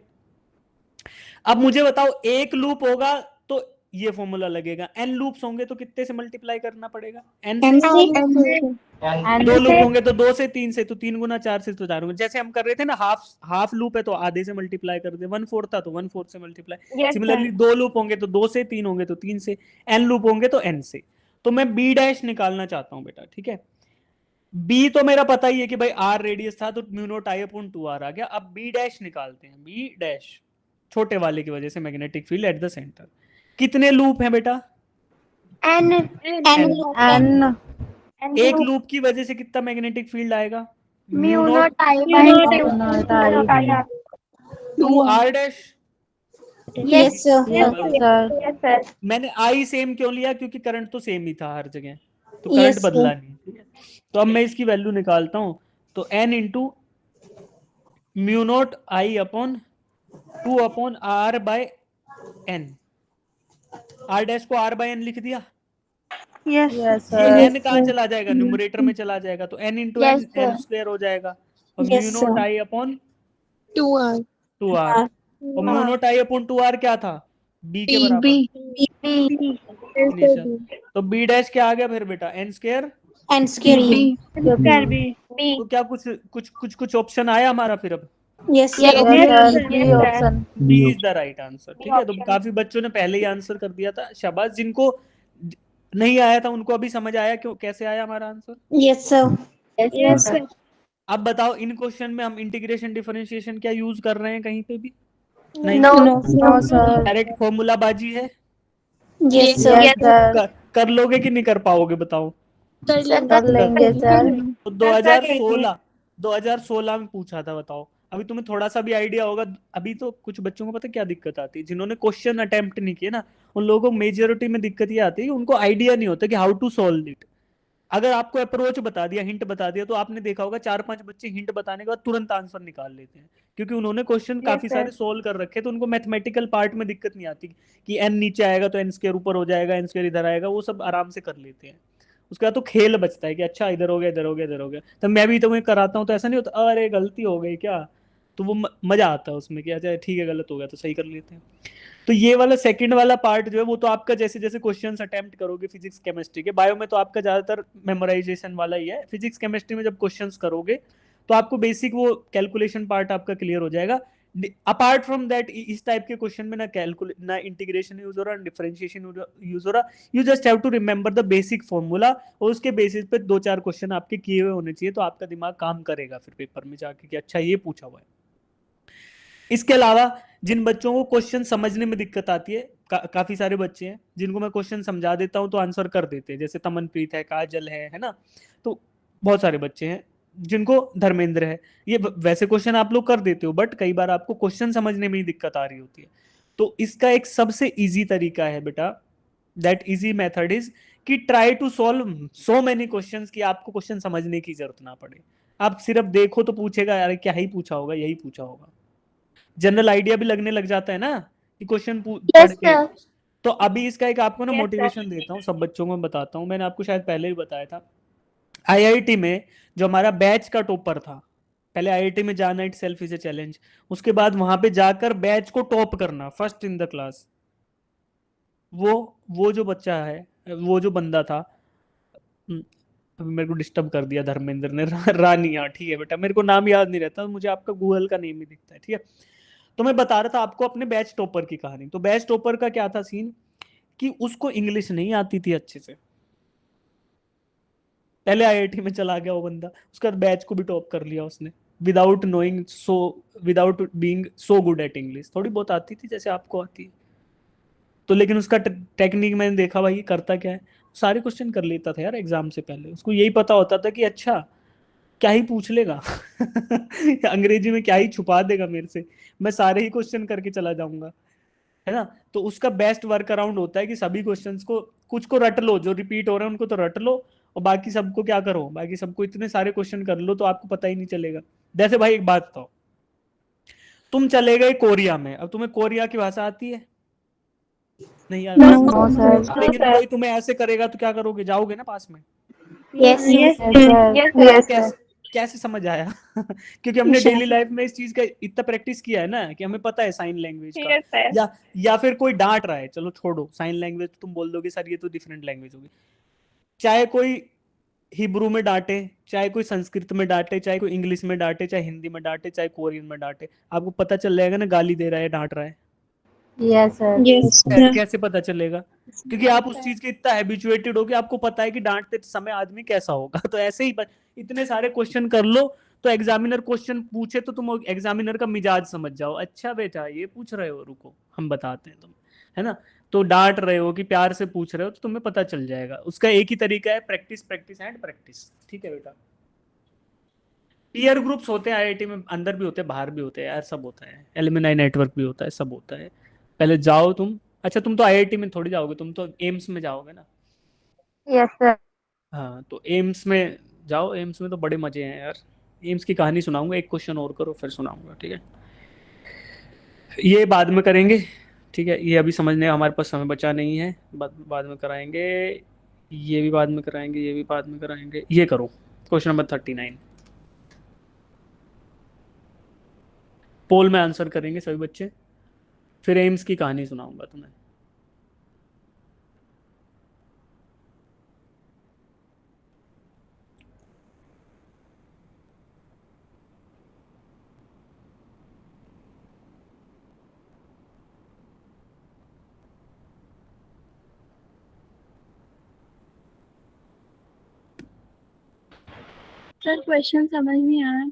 अब मुझे बताओ, एक लूप होगा तो ये फॉर्मूला लगेगा, n लूप्स होंगे तो कितने से मल्टीप्लाई करना पड़ेगा? n से। दो लूप होंगे तो 2 से, 3 से तो 3 गुना, 4 से तो 4 गुना। जैसे हम कर रहे थे ना, हाफ लूप है तो आधे से मल्टीप्लाई कर दे, 1/4 था तो 1/4 से मल्टीप्लाई। सिमिलरली 2 लूप होंगे तो 2 से, 3 होंगे तो 3 से, n लूप होंगे तो n से। तो मैं b डैश निकालना चाहता हूं बेटा, ठीक है। b तो मेरा पता ही है कि भाई r रेडियस था तो mu naught I upon 2r आ गया। अब b डैश निकालते हैं। b डैश छोटे वाले की वजह से magnetic field eight the centre. कितने लूप हैं बेटा? N। एक लूप की वजह से कितना मैग्नेटिक फील्ड आएगा? Mu naught I by 2 r dash. Yes, sir. Yes, sir. मैंने आई सेम क्यों लिया? क्योंकि करंट तो सेम ही था हर जगह, तो करंट Yes, sir. बदला नहीं, ठीक है। तो अब मैं इसकी वैल्यू निकालता हूं। तो n into mu naught I upon 2 upon r by n। r dash को r बाय n लिख दिया। Yes, ये sir. n कहाँ चला जाएगा? न्यूमरेटर में चला जाएगा, तो n into Yes, n sir. Square हो जाएगा। और Yes, म्यू नॉट sir. आई अपॉन 2R. 2r। और mu naught I upon 2r क्या था? b के बराबर। इनिशियल। तो b डैश क्या आ गया फिर बेटा? n square. And square B. तो क्या कुछ ऑप्शन आया हमारा फिर? अब Yes, sir. Yes, sir. B option. B is the right answer, ठीक है। तो काफी बच्चों ने पहले ही आंसर कर दिया था, शाबाश। जिनको नहीं आया था उनको अभी समझ आया क्यों कैसे आया हमारा answer. Yes, sir. Yes, sir. अब बताओ, इन क्वेश्चन में हम इंटीग्रेशन डिफरेंशिएशन क्या यूज कर रहे हैं कहीं पे भी? नहीं, No. No, sir. Direct formula बाजी है। Yes, sir. Yes, sir. कर लोगे कि नहीं कर पाओगे बताओ? कर लेंगे सर। तो 2016 में पूछा था, बताओ। अभी तुम्हें थोड़ा सा भी आइडिया होगा। अभी तो कुछ बच्चों को पता क्या दिक्कत आती है, जिन्होंने क्वेश्चन अटेम्प्ट नहीं किए ना, उन लोगों को मेजोरिटी में दिक्कत ये आती है कि उनको आइडिया नहीं होता कि हाउ टू सॉल्व इट। अगर आपको अप्रोच बता दिया, हिंट बता दिया, तो आपने देखा होगा 4-5 बच्चे हिंट बताने के बाद तुरंत आंसर निकाल लेते हैं, क्योंकि उन्होंने क्वेश्चन काफी सारे सोल्व कर रखे, तो उनको मैथमेटिकल पार्ट में दिक्कत नहीं आती कि n नीचे आएगा तो n स्क्वायर ऊपर हो जाएगा, n स्क्वायर इधर आएगा, वो सब आराम से कर लेते हैं। उसके बाद तो खेल बचता है कि अच्छा इधर हो गया, इधर हो गया, इधर हो गया। तो मैं भी तुम्हें कराता हूँ तो ऐसा नहीं होता अरे गलती हो गई क्या, तो वो मजा आता है उसमें कि अच्छा ठीक है गलत हो गया तो सही कर लेते हैं। तो ये वाला सेकंड वाला पार्ट जो है वो तो आपका जैसे जैसे क्वेश्चंस अटेम्प्ट करोगे फिजिक्स केमिस्ट्री के, बायो में तो आपका ज्यादातर मेमोराइजेशन वाला ही है। फिजिक्स केमिस्ट्री में जब क्वेश्चंस करोगे तो आपको बेसिक वो कैलकुलेशन पार्ट आपका क्लियर हो जाएगा। अपार्ट फ्रॉम दैट इस टाइप के क्वेश्चन में ना इंटीग्रेशन यूज हो रहा, डिफरेंशिएशन यूज हो रहा, you just have to remember the basic formula और उसके बेसिस पे 2-4 क्वेश्चन आपके किए हुए होने चाहिए, तो आपका दिमाग काम करेगा फिर पेपर में जाके कि अच्छा ये पूछा हुआ है। इसके अलावा जिन बच्चों को क्वेश्चन समझने में दिक्कत आती है, काफी सारे बच्चे हैं जिनको मैं क्वेश्चन समझा देता हूं तो आंसर कर देते हैं, जैसे तमनप्रीत है, काजल है ना, तो बहुत सारे बच्चे हैं जिनको, धर्मेंद्र है, ये वैसे क्वेश्चन आप लोग कर देते हो बट कई बार आपको क्वेश्चन समझने में ही दिक्कत आ रही होती है। तो इसका एक सबसे इजी तरीका है बेटा, दैट इजी मेथड इज कि try to solve so many questions कि आपको क्वेश्चन समझने की जरूरत ना पड़े। आप सिर्फ देखो तो पूछेगा यार क्या ही पूछा होगा, यही पूछा होगा, जनरल आइडिया भी लगने लग जाता है ना कि क्वेश्चन पढ़ यस के। सर। तो अभी इसका एक आपको ना Yes, sir. मोटिवेशन देता हूँ, सब बच्चों को मैं बताता हूँ, मैंने आपको शायद पहले भी बताया था। आईआईटी में जो हमारा बैच का टॉपर था, पहले आईआईटी में जाना it self is a challenge, उसके बाद वहां पे जाकर बैच को टॉप करना, फर्स्ट इन द क्लास, वो जो बच्चा है, वो जो बंदा था, अभी मेरे को डिस्टर्ब कर दिया धर्मेंद्र ने, रानी, हाँ ठीक है बेटा, मेरे को नाम याद नहीं रहता, मुझे आपका गूगल का नेम ही दिखता है, ठीक है। तो मैं बता रहा था आपको अपने बैच टॉपर की कहानी। तो बैच टॉपर का क्या था सीन कि उसको इंग्लिश नहीं आती थी अच्छे से, पहले आईआईटी में चला गया वो बंदा, उसके बाद बैच को भी टॉप कर लिया उसने, without knowing so, without being so good at English, थोड़ी बहुत आती थी जैसे आपको आती है। तो लेकिन उसका टेक्निक मैंने देखा भाई करता क्या है, सारे क्वेश्चन कर लेता था यार एग्जाम से पहले, उसको यही पता होता था कि अच्छा क्या ही पूछ लेगा अंग्रेजी में क्या ही छुपा देगा मेरे से, मैं सारे ही क्वेश्चन करके चला जाऊंगा, है ना। तो उसका बेस्ट वर्क अराउंड होता है कि सभी क्वेश्चंस को, कुछ को रट लो, जो रिपीट हो रहे हैं उनको तो रट लो, और बाकी सबको क्या करो, बाकी सबको इतने सारे क्वेश्चन कर लो तो आपको पता ही नहीं चलेगा। जैसे भाई एक बात बताओ, तुम चले गए कोरिया में, अब तुम्हें कोरिया की भाषा आती है? नहीं यार, नो सर। लेकिन कोई तुम्हें ऐसे करेगा तो क्या करोगे, जाओगे ना पास में? Yes yes sir. यस कैसे सर। कैसे समझ आया क्योंकि हमने डेली लाइफ में इस चीज का इतना प्रैक्टिस किया है ना कि हमें पता है साइन लैंग्वेज का। Yes, sir. या फिर कोई डांट रहा है, चलो छोड़ो साइन लैंग्वेज, तुम बोल दोगे सर ये तो डिफरेंट लैंग्वेज होगी, चाहे कोई हिब्रू में डांटे, चाहे कोई संस्कृत में डांटे, चाहे कोई इंग्लिश में डांटे, चाहे हिंदी में डांटे, चाहे कोरियन में डांटे, आपको पता चल जाएगा ना गाली दे रहा है डांट रहा है। Yes sir. Yes, sir. कैसे पता चलेगा? क्योंकि आप उस चीज के इतना हैबिचुएटेड हो कि आपको पता है कि डांटते समय आदमी कैसा होगा। तो ऐसे ही इतने सारे क्वेश्चन कर लो तो एग्जामिनर क्वेश्चन पूछे तो तुम एग्जामिनर का मिजाज समझ जाओ, अच्छा बेटा ये पूछ रहे हो, रुको हम बताते हैं तुम, है ना। तो डांट रहे हो कि प्यार से पूछ रहे हो तो तुम्हें पता चल जाएगा। उसका एक ही तरीका है, प्रैक्टिस प्रैक्टिस एंड प्रैक्टिस, ठीक है बेटा। पीयर ग्रुप्स होते हैं आईआईटी में, अंदर भी होते हैं बाहर भी होते हैं यार, सब होता है, एलुमनाई नेटवर्क भी होता है, सब होता है। पहले जाओ तुम, अच्छा तुम तो आईआईटी में थोड़ी जाओगे, तुम तो एम्स में जाओगे ना। Yes sir. हाँ तो एम्स में जाओ, एम्स में तो बड़े मजे हैं यार। एम्स की कहानी सुनाऊंगा, एक क्वेश्चन और करो फिर सुनाऊंगा, ठीक है। ये बाद में करेंगे, ठीक है, ये अभी समझने का हमारे पास समय बचा नहीं है, बाद में कराएंगे, ये भी बाद में कराएंगे, ये भी बाद में कराएंगे। ये करो क्वेश्चन नंबर 39, पोल में आंसर करेंगे सभी बच्चे, फिर एम्स की कहानी सुनाऊंगा तुम्हें। सर क्वेश्चन समझ नहीं आया।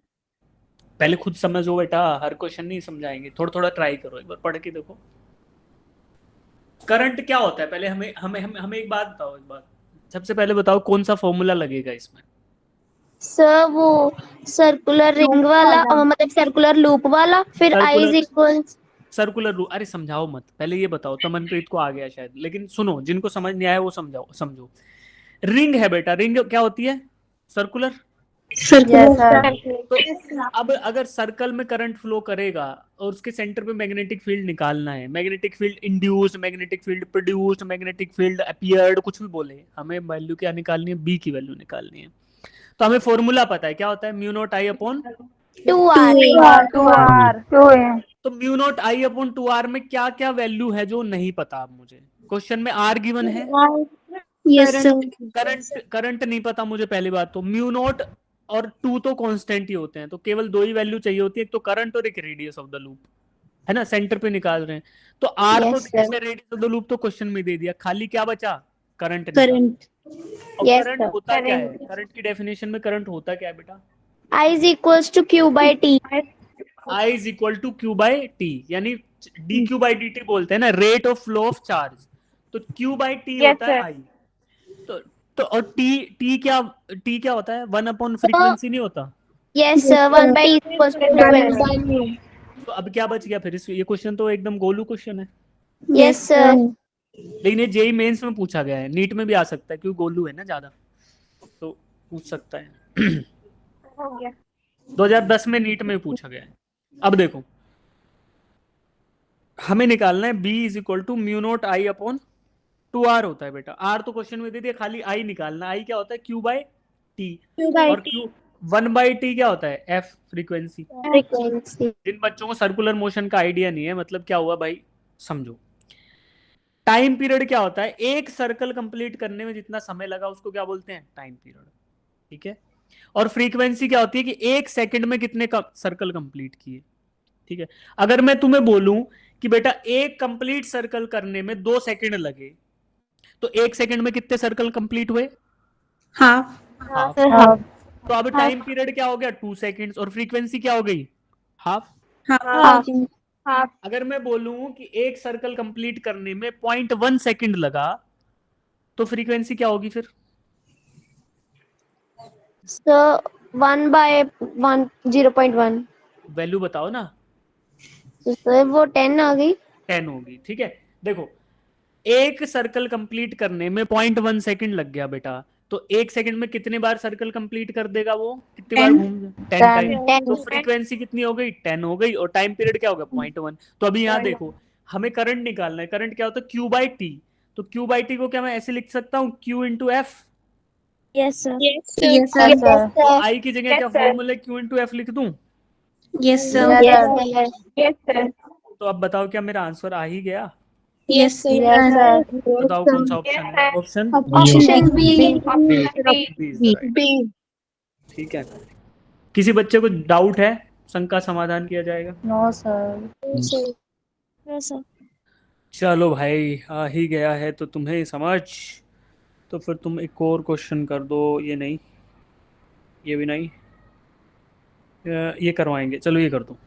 पहले खुद समझो बेटा, हर क्वेश्चन नहीं समझाएंगे, थोड़ा थोड़ा ट्राई करो, एक बार पढ़ के देखो। करंट क्या होता है, पहले हमें हमें हमें, हमें एक बात बताओ, एक बात सबसे पहले बताओ कौन सा फॉर्मूला लगेगा इसमें? सर वो सर्कुलर रिंग वाला, मतलब सर्कुलर लूप वाला, फिर I is equal. Circular rule, अरे समझाओ मत, पहले ये बताओ। तमनप्रीत को आ गया शायद, लेकिन सुनो, जिनको समझ नहीं आया वो समझाओ, समझो। रिंग है बेटा, रिंग क्या होती है? Circular, Yes, sir. तो अब अगर सर्कल में करंट फ्लो करेगा और उसके सेंटर पे मैग्नेटिक फील्ड निकालना है, magnetic field induced, magnetic field produced, magnetic field appeared, कुछ भी बोले, हमें वैल्यू क्या निकालनी है, बी की वैल्यू निकालनी है। तो हमें फॉर्मूला पता है, क्या होता है, mu naught I upon 2r। 2 तो mu naught I upon 2r में क्या क्या वैल्यू है जो नहीं पता अब मुझे। क्वेश्चन में r गिवन है, Yes, sir. करंट नहीं पता मुझे, पहली बात तो म्यू नॉट और 2 तो कांस्टेंट ही होते हैं, तो केवल दो ही वैल्यू चाहिए होती है, एक तो करंट और एक रेडियस ऑफ द लूप, है ना, सेंटर पे निकाल रहे हैं। तो आर तो Yes, sir. Radius of the loop तो क्वेश्चन में दे दिया, खाली क्या बचा, करंट निकाल। Current. और Yes, करंट sir. होता क्या है, करंट की डेफिनेशन में करंट होता क्या है बेटा, I is equals to q by t। I is equal to Q by T, यानी D Q by D T बोलते हैं ना, rate of flow of charge. तो क्यू बाई टी होता है आई। तो और टी क्या होता है, 1 अपॉन फ्रीक्वेंसी नहीं होता। Yes, sir. 1 by e equals to frequency। तो अब क्या बच गया फिर, ये क्वेश्चन तो एकदम गोलू क्वेश्चन है, Yes, sir। लेकिन ये जेई मेंस में पूछा गया है, नीट में भी आ सकता है क्योंकि गोलू है ना ज्यादा, तो पूछ सकता है। 2010 में नीट में पूछा गया है। अब देखो, हमें निकालना है b is equal to mu naught I upon 2r होता है बेटा, r तो क्वेश्चन में दे दिया, खाली i निकालना, i क्या होता है, q बाई टी, और q 1 बाई टी क्या होता है, f फ्रीक्वेंसी। Frequency। जिन बच्चों को सर्कुलर मोशन का आइडिया नहीं है, मतलब क्या हुआ भाई, समझो। टाइम पीरियड क्या होता है, एक सर्कल कंप्लीट करने में जितना समय लगा उसको क्या बोलते हैं, टाइम पीरियड, ठीक है। और फ्रीक्वेंसी क्या होती है कि एक सेकंड में कितने सर्कल कंप्लीट किए, ठीक है। अगर मैं तुम्हें बोलूं कि बेटा एक कंप्लीट सर्कल करने में 2 सेकंड लगे, तो एक सेकंड में कितने सर्कल कंप्लीट हुए, Half. हाफ। तो अब टाइम पीरियड क्या हो गया, 2 सेकंड्स, और फ्रीक्वेंसी क्या हो गई, हाफ। Half. अगर मैं बोलूं कि एक सर्कल कंप्लीट करने में 0.1 सेकंड लगा, तो फ्रीक्वेंसी क्या होगी फिर, So 1 by 1 0.1। वैल्यू बताओ ना, तो sir वो 10 आ गई। 10 होगी, ठीक है। देखो, एक सर्कल कंप्लीट करने में 0.1 सेकंड लग गया बेटा, तो एक सेकंड में कितने बार सर्कल कंप्लीट कर देगा वो, कितनी बार 10 घूम, 10 टाइम। 10। तो फ्रीक्वेंसी कितनी हो गई, 10 हो गई, और टाइम पीरियड क्या हो गया, 0.1। तो अभी यहाँ देखो, हमें करंट निकालना है, करंट क्या होता है, क्यू बाई टी। तो क्यू बाई टी को क्या मैं ऐसे लिख सकता हूँ, Q into F. Yes, sir। Yes, sir. Yes, sir. तो आई की जगह क्या फॉर्मूला, क्यू इंटू एफ लिख दूं। Yes, sir. Yes, sir। तो अब बताओ क्या मेरा आंसर आ ही गया, Yes, sir. Yes, sir. बताओ कौन सा ऑप्शन है, ऑप्शन Option B. B, ठीक है। किसी बच्चे को डाउट है, शंका समाधान किया जाएगा। No, sir. Yes, sir। चलो भाई, आ ही गया है तो तुम्हें समझ, तो फिर तुम एक और क्वेश्चन कर दो, ये नहीं, ये भी नहीं, ये करवाएंगे, चलो ये कर दो।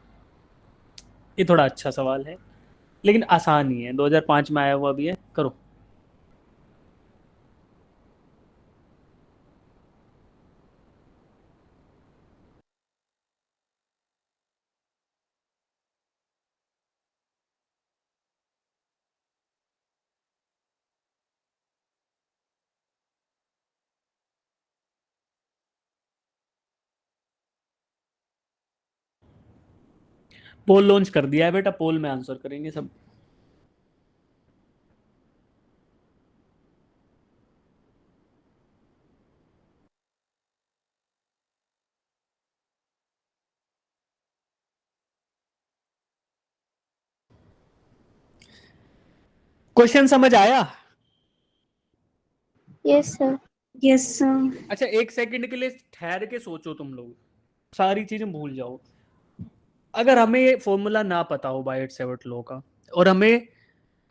ये थोड़ा अच्छा सवाल है लेकिन आसान ही है, 2005 में आया हुआ भी है, करो। पोल लॉन्च कर दिया है बेटा, पोल में आंसर करेंगे सब। क्वेश्चन समझ आया? Yes, sir। Yes, sir. अच्छा, एक सेकंड के लिए ठहर के सोचो, तुम लोग सारी चीजें भूल जाओ। अगर हमें ये फॉर्मूला ना पता हो बायट-सेवर्ट लॉ का, और हमें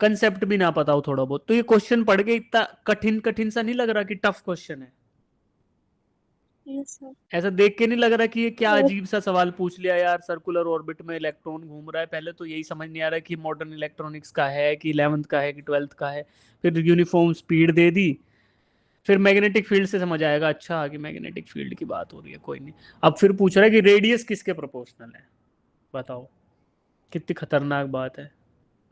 कंसेप्ट भी ना पता हो थोड़ा बहुत, तो ये क्वेश्चन पढ़ के इतना कठिन कठिन सा नहीं लग रहा कि टफ क्वेश्चन है? Yes, sir। ऐसा देख के नहीं लग रहा कि ये क्या अजीब सा सवाल पूछ लिया यार, सर्कुलर ऑर्बिट में इलेक्ट्रॉन घूम रहा है, पहले तो यही समझ नहीं आ रहा कि मॉडर्न इलेक्ट्रॉनिक्स का है कि 11th का है कि 12th का है, फिर यूनिफॉर्म स्पीड दे दी, फिर मैग्नेटिक फील्ड से समझ आएगा, अच्छा कि मैग्नेटिक फील्ड की बात हो रही है, कोई नहीं। अब फिर पूछ रहा है कि रेडियस किसके प्रोपोर्शनल है, बताओ, कितनी खतरनाक बात है।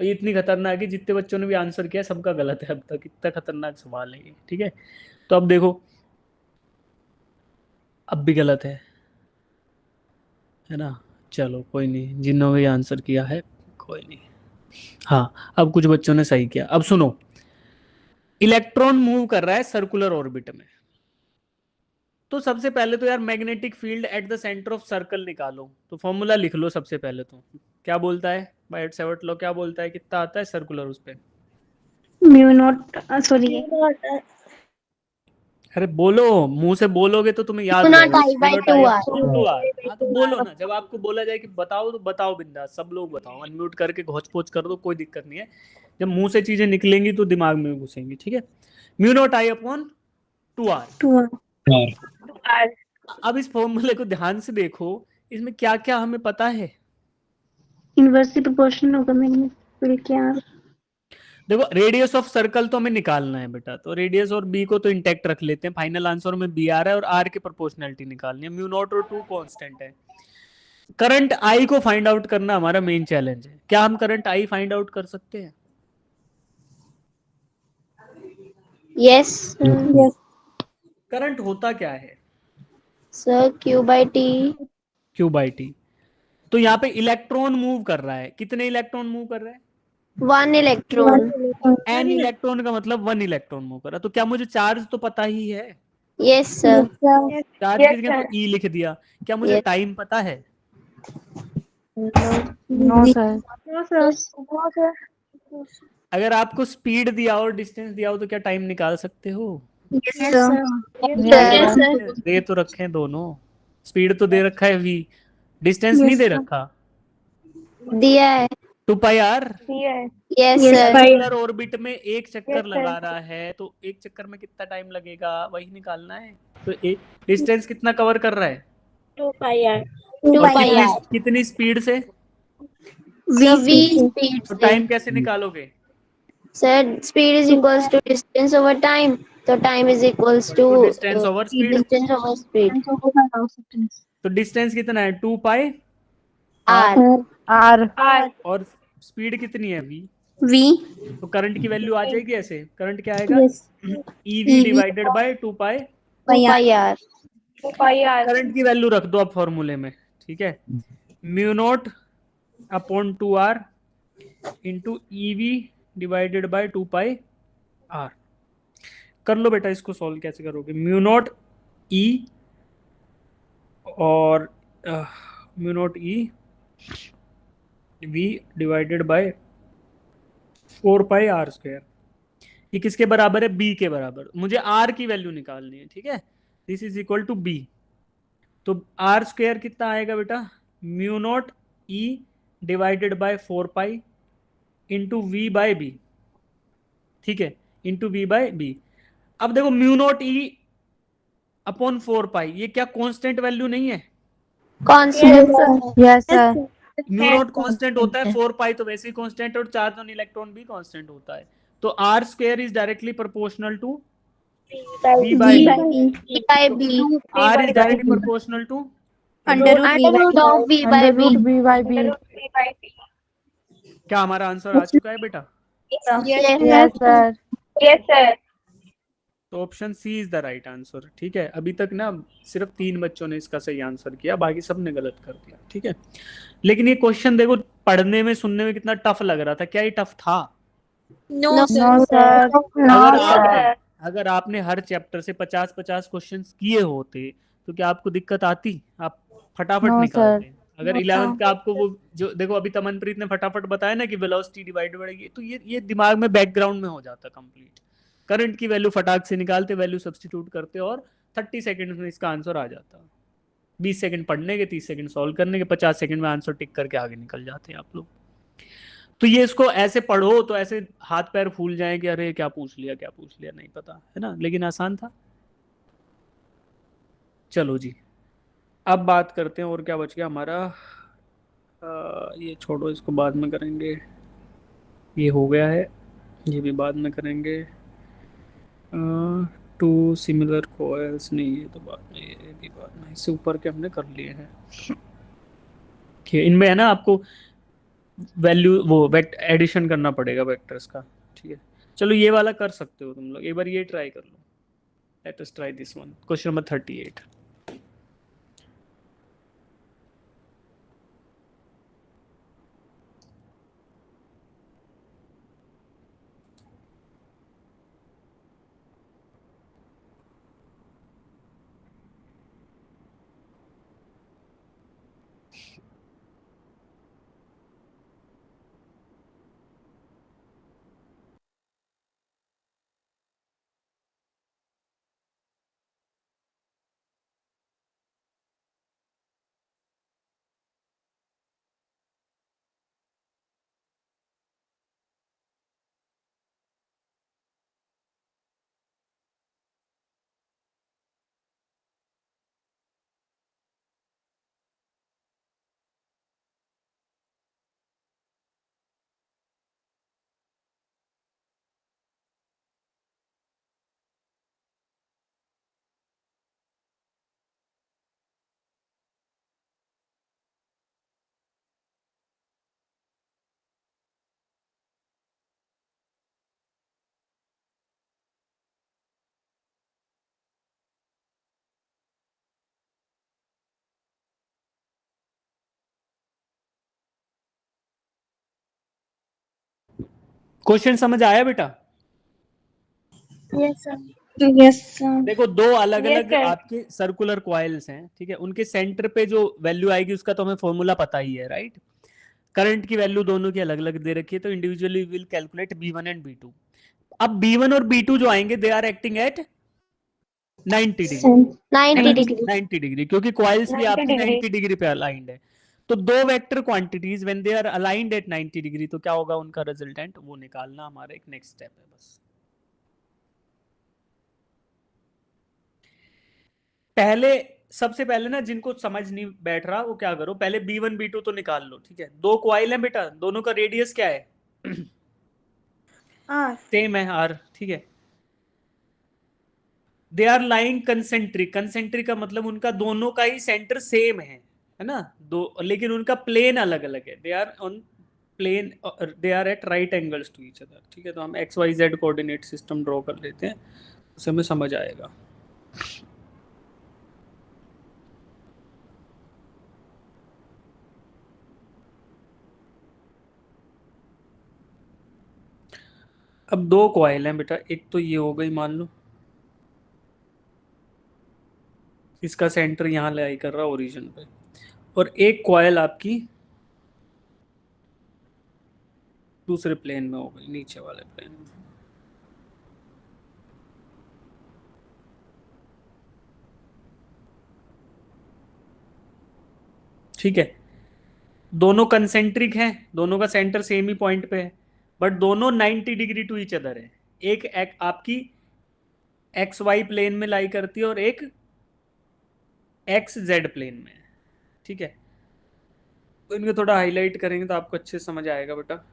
और ये इतनी खतरनाक है, जितने बच्चों ने भी आंसर किया सबका गलत है अब तक, इतना खतरनाक सवाल है ये, ठीक है। तो अब देखो, अब भी गलत है ना। चलो कोई नहीं, जिन्होंने भी आंसर किया है कोई नहीं। हाँ, अब कुछ बच्चों ने सही किया। अब सुनो, इलेक्ट्रॉन मूव कर रहा है सर्कुलर ऑर्बिट में, तो सबसे पहले तो यार magnetic field eight the centre of circle निकालो। तो फॉर्मूला लिख लो सबसे पहले। तो क्या बोलता है बाय सेवर्ट लॉ, क्या बोलता है, कितना आता है सर्कुलर उस पे? म्यू नॉट सॉरी अरे बोलो, मुंह से बोलोगे तो तुम्हें याद Q naught रहेगा। I by Q naught 2R. I upon 2R। हाँ तो बोलो ना, जब आपको बोला जाए कि बताओ तो बताओ बिंदास, सब लोग बताओ, अनम्यूट करके घोच पोच कर दो, कोई दिक्कत नहीं है। जब मुंह से चीजें निकलेंगी तो दिमाग में घुसेंगी, ठीक है। Mu naught I upon 2R। 2R। अब इस फॉर्मूले को ध्यान से देखो, इसमें क्या क्या हमें पता है। इनवर्सली प्रोपोर्शनल होगा मैंने फिर क्या देखो रेडियस ऑफ सर्कल तो हमें निकालना है बेटा, तो रेडियस और बी को तो इंटेक्ट रख लेते हैं। फाइनल आंसर में बी आ रहा है और आर की प्रोपोर्शनलिटी निकालनी है। म्यू नॉट और 2 कांस्टेंट है। करंट आई को फाइंड आउट करना हमारा मेन चैलेंज है। क्या हम करंट आई फाइंड आउट कर सकते हैं? Yes, करंट होता क्या है? sir. Q by T. Q by T. तो यहाँ पे इलेक्ट्रॉन मूव कर रहा है, कितने इलेक्ट्रॉन मूव कर रहे हैं? 1 electron. एन इलेक्ट्रॉन का मतलब 1 इलेक्ट्रॉन मूव कर रहा है। तो क्या मुझे चार्ज तो पता ही है, Yes, sir. चार्ज किस तो ई लिख दिया। क्या मुझे Yes. टाइम पता है? No sir. अगर आपको स्पीड दिया हो, डिस्टेंस दिया हो, तो क्या टाइम निकाल सकते हो? Yes, sir. दे तो रखे हैं दोनों, स्पीड तो दे रखा है v, डिस्टेंस नहीं दे रखा। दिया है. 2 pi R. Yes, sir. Circular orbit में एक चक्कर लगा रहा है, तो एक चक्कर में कितना टाइम लगेगा वही निकालना है। तो एक डिस्टेंस कितना कवर कर रहा है? 2 और pi r. कितनी स्पीड से? So v speed तो से. टाइम कैसे निकालोगे? Sir, speed is equals to distance over time. So time is equals to distance over speed. distance over speed. तो डिस्टेंस कितना है? 2 पाई R. और स्पीड कितनी है v। वी तो करंट की वैल्यू आ जाएगी ऐसे। करंट क्या आएगा? EV divided by 2 pi. 2 pi r. Current की वैल्यू रख दो अब फॉर्मूले में, ठीक है। Mu not upon 2R into EV divided by 2 pi R। कर लो बेटा, इसको सॉल्व कैसे करोगे? म्यू नॉट E और mu naught E V divided by 4 pi R square. ये किसके बराबर है? B के बराबर। मुझे R की वैल्यू निकालनी है, ठीक है। This is equal to B। तो R स्क्वायर कितना आएगा बेटा? Mu naught E divided by 4 pi into V by B, ठीक है, इंटू V बाय B। अब देखो mu naught E upon 4 pi, ये क्या कांस्टेंट वैल्यू नहीं है? Constant. Yes sir. Mu naught constant होता है, 4 पाई तो वैसे ही कांस्टेंट, और चार्ज ऑन इलेक्ट्रॉन भी कांस्टेंट होता है। तो R square is directly proportional to V by B। V by B. R is directly proportional to under root Under root of V by under root B. B by B. क्या हमारा answer आ चुका है बेटा? Yes sir. तो option C is the right answer, ठीक है। अभी तक ना सिर्फ 3 बच्चों ने इसका सही आंसर किया, बाकी सब ने गलत कर दिया, ठीक है। लेकिन ये क्वेश्चन देखो, पढ़ने में सुनने में कितना टफ लग रहा था। क्या ये टफ था? No sir. अगर आपने हर चैप्टर से 50-50 क्वेश्चंस किए होते तो क्या आपको दिक्कत आती? आप फटाफट No, निकालते। sir. अगर 11th का आपको वो जो देखो अभी तमनप्रीत ने फटाफट बताया ना कि वेलोसिटी डिवाइड बढ़ेगी, तो ये दिमाग में बैकग्राउंड में हो जाता कंप्लीट। करंट की वैल्यू फटाक से निकालते, वैल्यू सब्स्टिट्यूट करते और 30 सेकंड में इसका आंसर आ जाता। 20 सेकंड पढ़ने के, 30 सेकंड सॉल्व करने के, 50 सेकंड में आंसर टिक करके आगे निकल जाते हैं आप लोग। तो ये इसको ऐसे पढ़ो तो ऐसे हाथ पैर फूल जाए कि अरे क्या पूछ लिया नहीं पता, है ना। लेकिन आसान था। चलो जी, अब बात करते हैं और क्या बच गया हमारा। ये छोड़ो, इसको बाद में करेंगे। ये हो गया है, ये भी बाद में करेंगे। 2 सिमिलर कोएल्स नहीं, ये तो बाद में, ये भी बाद में, इससे ऊपर के हमने कर लिए हैं। इनमें है ना आपको वैल्यू वो एडिशन करना पड़ेगा वेक्टर्स का, ठीक है। चलो ये वाला कर सकते हो तुम लोग, एक बार ये ट्राई कर लो। Let us try this one, question number 38। Question समझ आया बेटा? Yes, sir. Yes, sir. देखो दो अलग Yes, अलग sir. आपके सर्कुलर कॉइल्स हैं, ठीक है, उनके सेंटर पे जो वैल्यू आएगी उसका तो हमें फॉर्मूला पता ही है, राइट? करंट की वैल्यू दोनों की अलग अलग दे रखी है, तो individually will calculate B1 and B2। अब B1 और B2 जो आएंगे they are acting at 90 degree, 90 degree. 90 degree, क्योंकि कॉइल्स भी 90 आपकी degree. 90 डिग्री पे अलाइंड है। तो दो vector quantities when they are aligned at 90 degree, तो क्या होगा उनका रिजल्टेंट, वो निकालना हमारा एक नेक्स्ट स्टेप है बस। पहले सबसे पहले ना जिनको समझ नहीं बैठ रहा वो क्या करो, पहले B1 B2 तो निकाल लो, ठीक है। दो कॉइल है बेटा, दोनों का रेडियस क्या है? R. सेम है R, ठीक है। They are lying concentric, concentric का मतलब उनका दोनों का ही सेंटर सेम है ना, दो, लेकिन उनका प्लेन अलग अलग है। They are on plane, they are at right angles to each other, ठीक है। तो हम XYZ कोऑर्डिनेट सिस्टम ड्रॉ कर लेते हैं, उससे हमें समझ आएगा। अब दो कॉइल हैं बेटा, एक तो ये हो गई मान लो, इसका सेंटर यहाँ लाई कर रहा ओरिजिन पे, और एक कॉइल आपकी दूसरे प्लेन में हो गई, नीचे वाले प्लेन में। ठीक है, दोनों कंसेंट्रिक हैं, दोनों का सेंटर सेम ही पॉइंट पे है, बट दोनों 90 डिग्री टू ईच अदर है। एक आपकी XY प्लेन में लाई करती है और एक XZ प्लेन में, ठीक है। तो इनको थोड़ा हाईलाइट करेंगे तो आपको अच्छे से समझ आएगा बेटा।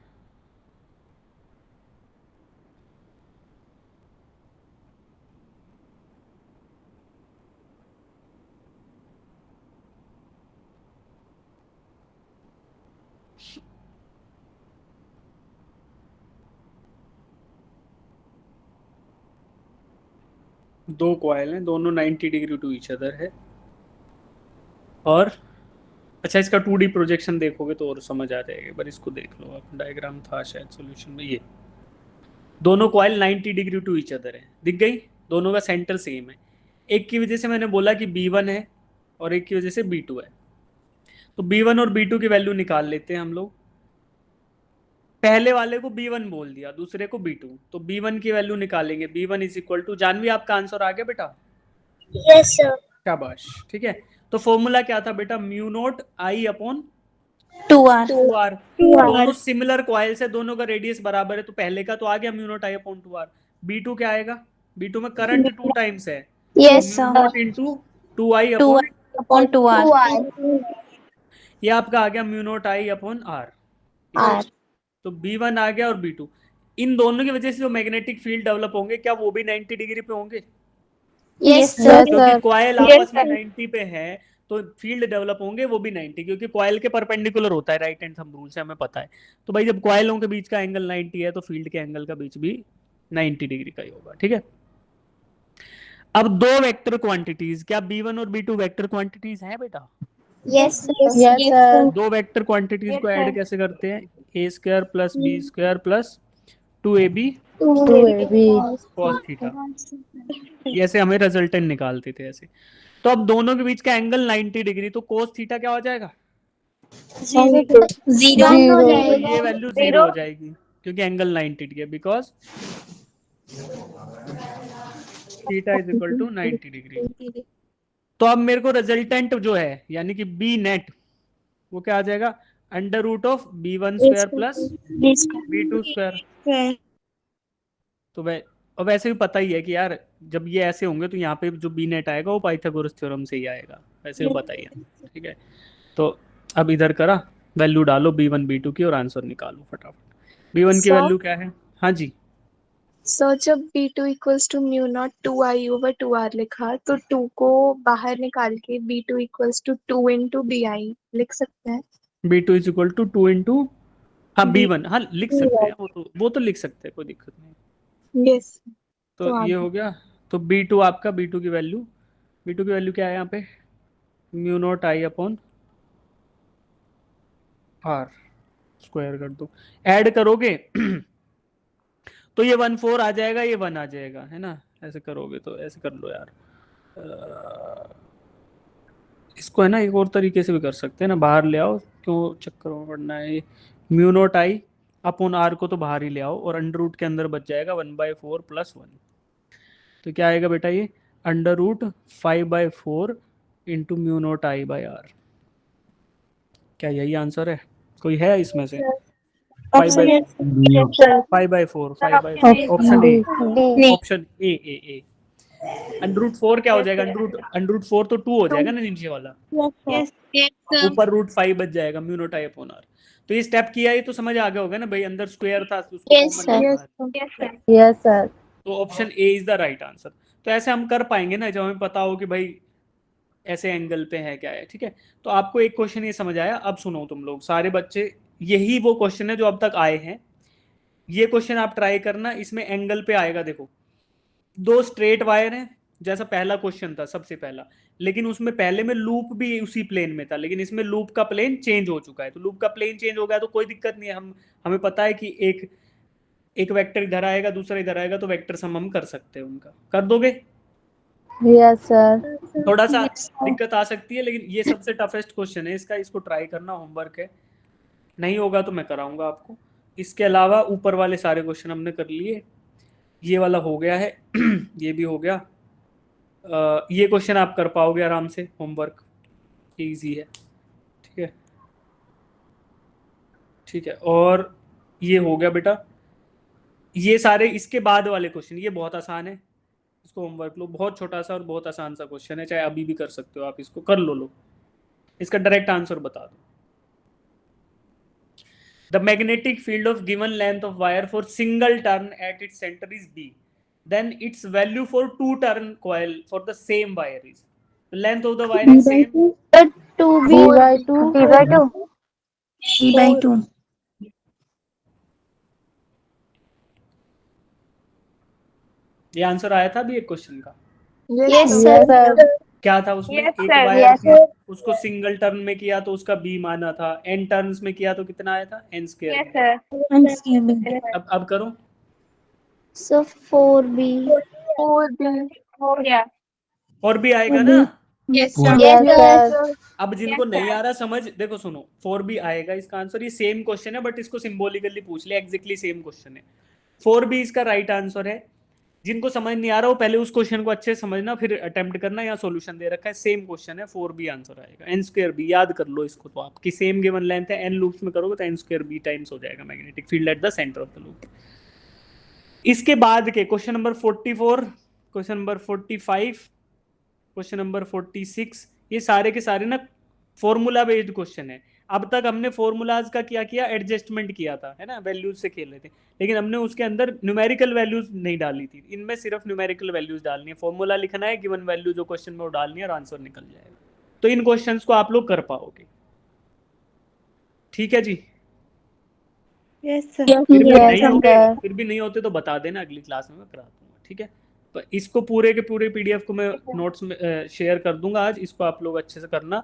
दो कॉइल हैं, दोनों 90 डिग्री टू ईच अदर है, और अच्छा इसका 2D प्रोजेक्शन देखोगे तो और समझ आ जाएगा, पर इसको देख लो आप, डायग्राम था शायद सॉल्यूशन में। ये दोनों coil 90 degree to each other है, दिख गई, दोनों का सेंटर सेम है। एक की वजह से मैंने बोला कि B1 है और एक की वजह से B2 है, तो B1 और B2 की वैल्यू निकाल लेते हैं हम लोग। पहले वाले को B1 बोल दिया, दूसरे को B2, तो B1 की वैल्यू निकालेंगे। B1 is equal to, Janvi आपका आंसर आ गया बेटा? Yes, sir. शाबाश, ठीक है। तो फॉर्मूला क्या था बेटा? Mu naught I upon 2R. 2R। दोनों सिमिलर कॉइल्स है, दोनों का रेडियस बराबर है, तो पहले का तो आ गया mu naught I upon 2R। B2 क्या आएगा? B2 में करंट 2 टाइम्स है, yes mu naught into 2I upon, 2R upon 2R. ये आपका आ गया mu naught I upon R। R. तो B1 आ गया और B2, इन दोनों की वजह से जो मैग्नेटिक फील्ड डेवलप होंगे क्या वो भी 90 डिग्री पे होंगे? Yes Yes, sir. क्योंकि कॉइल आपस में 90 पे है तो फील्ड डेवलप होंगे वो भी 90, क्योंकि कॉइल के परपेंडिकुलर होता है, राइट हैंड थंब रूल से हमें पता है। तो भाई जब कॉइलों के बीच का एंगल 90 है तो फील्ड के एंगल का बीच भी 90 डिग्री का ही होगा, ठीक है। अब दो वेक्टर क्वांटिटीज, क्या B1 और B2 वेक्टर क्वांटिटीज हैं बेटा? Yes Yes, sir. दो वेक्टर क्वांटिटीज Yes, को ऐड sir. कैसे करते हैं? A² plus B² plus 2AB 2AB. cos theta, ऐसे हमें रिजल्टेंट निकालते थे ऐसे। तो अब दोनों के बीच का एंगल 90 डिग्री, तो cos थीटा क्या हो जाएगा? Zero. तो ये वैल्यू 0 हो जाएगी क्योंकि एंगल 90 डिग्री है, because theta is equal to 90 degree. तो अब मेरे को रिजल्टेंट जो है यानी कि बी नेट वो क्या आ जाएगा? Under root of B1 square plus B2 square. तो और वैसे भी पता ही है कि यार जब ये ऐसे होंगे तो यहाँ पे जो बी नेट आएगा वो पाइथागोरस थ्योरम से ही आएगा, वैसे भी पता ही है, ठीक है। तो अब इधर करा, वैल्यू डालो B1 B2 की और आंसर निकालो फटाफट। B1 की वैल्यू क्या है? हाँ जी, सर जब B2 equals to mu naught 2I over 2R लिखा तो 2 को बाहर निकाल के B2 equals to 2 into BI लिख सकते हैं। B2 is equal to 2 into, हाँ B1, हाँ लिख सकते हैं, वो तो लिख सकते हैं, कोई दिक्कत नहीं। यस। तो ये हो गया। तो B2 आपका, B2 की वैल्यू क्या है यहाँ पे? Mu naught I upon R square कर दो, ऐड करोगे तो ये 1/4 आ जाएगा, ये 1 आ जाएगा, है ना। ऐसे करोगे तो ऐसे कर लो यार। इसको है ना एक और तरीके से भी कर सकते हैं ना, बाहर ले आओ, क्यों चक्कर में पड़ना है। Mu naught I upon R को तो बाहर ही ले आओ, और अंडर रूट के अंदर बच जाएगा 1/4 + 1। तो क्या आएगा बेटा, ये under root 5/4 into mu naught I by R. क्या यही आंसर है? कोई है इसमें से? 5/4 option A, option A. Under root 4 क्या हो जाएगा? अंडर रूट 4 तो 2 हो जाएगा ना नीचे वाला, ऊपर रूट 5 बच जाएगा mu naught I upon R. तो ये स्टेप किया, ये तो समझ आ गया होगा ना भाई, अंदर स्क्वायर था उसको Yes, कॉमन sir. निकाला। Yes, sir. तो option A is the right answer. तो ऐसे हम कर पाएंगे ना जब हमें पता हो कि भाई ऐसे एंगल पे है क्या है, ठीक है। तो आपको एक क्वेश्चन ये समझ आया। अब सुनो तुम लोग सारे बच्चे, यही वो क्वेश्चन है जो अब तक आए हैं। ये क्वेश्चन आप ट्राई करना, इसमें एंगल पे आएगा। देखो 2 स्ट्रेट वायर हैं, जैसा पहला क्वेश्चन था सबसे पहला, लेकिन उसमें पहले में लूप भी उसी प्लेन में था, लेकिन इसमें लूप का प्लेन चेंज हो चुका है। तो लूप का प्लेन चेंज हो गया तो कोई दिक्कत नहीं है, हमें पता है कि एक वेक्टर इधर आएगा, दूसरा इधर आएगा, तो वेक्टर सम हम कर सकते हैं उनका। कर दोगे? Yes, sir. थोड़ा सा दिक्कत आ सकती है, लेकिन ये सबसे टफेस्ट क्वेश्चन है इसका, इसको ट्राई करना, होमवर्क है। नहीं होगा तो मैं कराऊंगा आपको। इसके अलावा ऊपर वाले सारे क्वेश्चन हमने कर लिए, ये वाला हो गया है ये भी हो गया। ये क्वेश्चन आप कर पाओगे आराम से, होमवर्क इजी है, ठीक है। ठीक है, और ये हो गया बेटा। ये सारे इसके बाद वाले क्वेश्चन, ये बहुत आसान है, इसको होमवर्क लो। बहुत छोटा सा और बहुत आसान सा क्वेश्चन है, चाहे अभी भी कर सकते हो आप, इसको कर लो। इसका डायरेक्ट आंसर बता दो। The magnetic field of given length of wire for single turn at its center is B. Then its value for 2-turn coil for the same wire is. The length of the wire is same. B by 2. B by 2. ये answer आया था अभी एक question का। Yes, Yes, sir. sir. क्या था उसमें? Yes, एक sir. वायर Yes, थी, उसको सिंगल टर्न में किया तो उसका B माना था, n टर्न्स में किया तो कितना आया था? n square. अब करो। So 4B. 4B हो गया। और भी आएगा ना? Yes, Yes, sir. अब जिनको Yes, नहीं sir. आ रहा समझ, देखो सुनो, 4B आएगा इसका आंसर। ये सेम क्वेश्चन है बट इसको सिंबॉलिकली पूछ लिया, एग्जैक्टली सेम क्वेश्चन है। 4B इसका राइट आंसर है। जिनको समझ नहीं आ रहा हो पहले उस क्वेश्चन को अच्छे से समझना, फिर अटेम्प्ट करना। यहाँ सॉल्यूशन दे रखा है, सेम क्वेश्चन है, 4B आंसर आएगा। n2b याद कर लो इसको, तो आपकी सेम गिवन लेंथ है, n लूप्स में करोगे तो n2b टाइम्स हो जाएगा magnetic field eight the centre of the loop. इसके बाद के question number 44, question number 45, question number 46, ये सारे के सारे ना फॉर्मूला बेस्ड क्वेश्चन है। अब तक हमने फॉर्मूलाज का क्या किया? एडजस्टमेंट किया था, है ना, वैल्यूज से खेल रहे थे, लेकिन हमने उसके अंदर न्यूमेरिकल वैल्यूज नहीं डाली थी। इनमें सिर्फ न्यूमेरिकल वैल्यूज डालनी है, फॉर्मूला लिखना है, गिवन वैल्यू जो क्वेश्चन में वो डालनी है और आंसर निकल जाएगा। तो इन क्वेश्चंस को आप लोग कर पाओगे, ठीक है जी। Yes, sir. फिर भी नहीं होते तो बता देना, अगली क्लास में मैं करा दूंगा, ठीक है। तो इसको पूरे के पूरे PDF को मैं नोट्स में शेयर कर दूंगा आज, इसको आप लोग अच्छे से करना।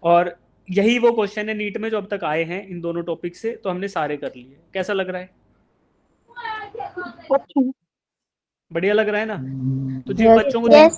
और यही वो क्वेश्चन है नीट में जो अब तक आए हैं इन दोनों टॉपिक से, तो हमने सारे कर लिए। कैसा लग रहा है? बढ़िया लग रहा है ना? तो जिन बच्चों को Yes,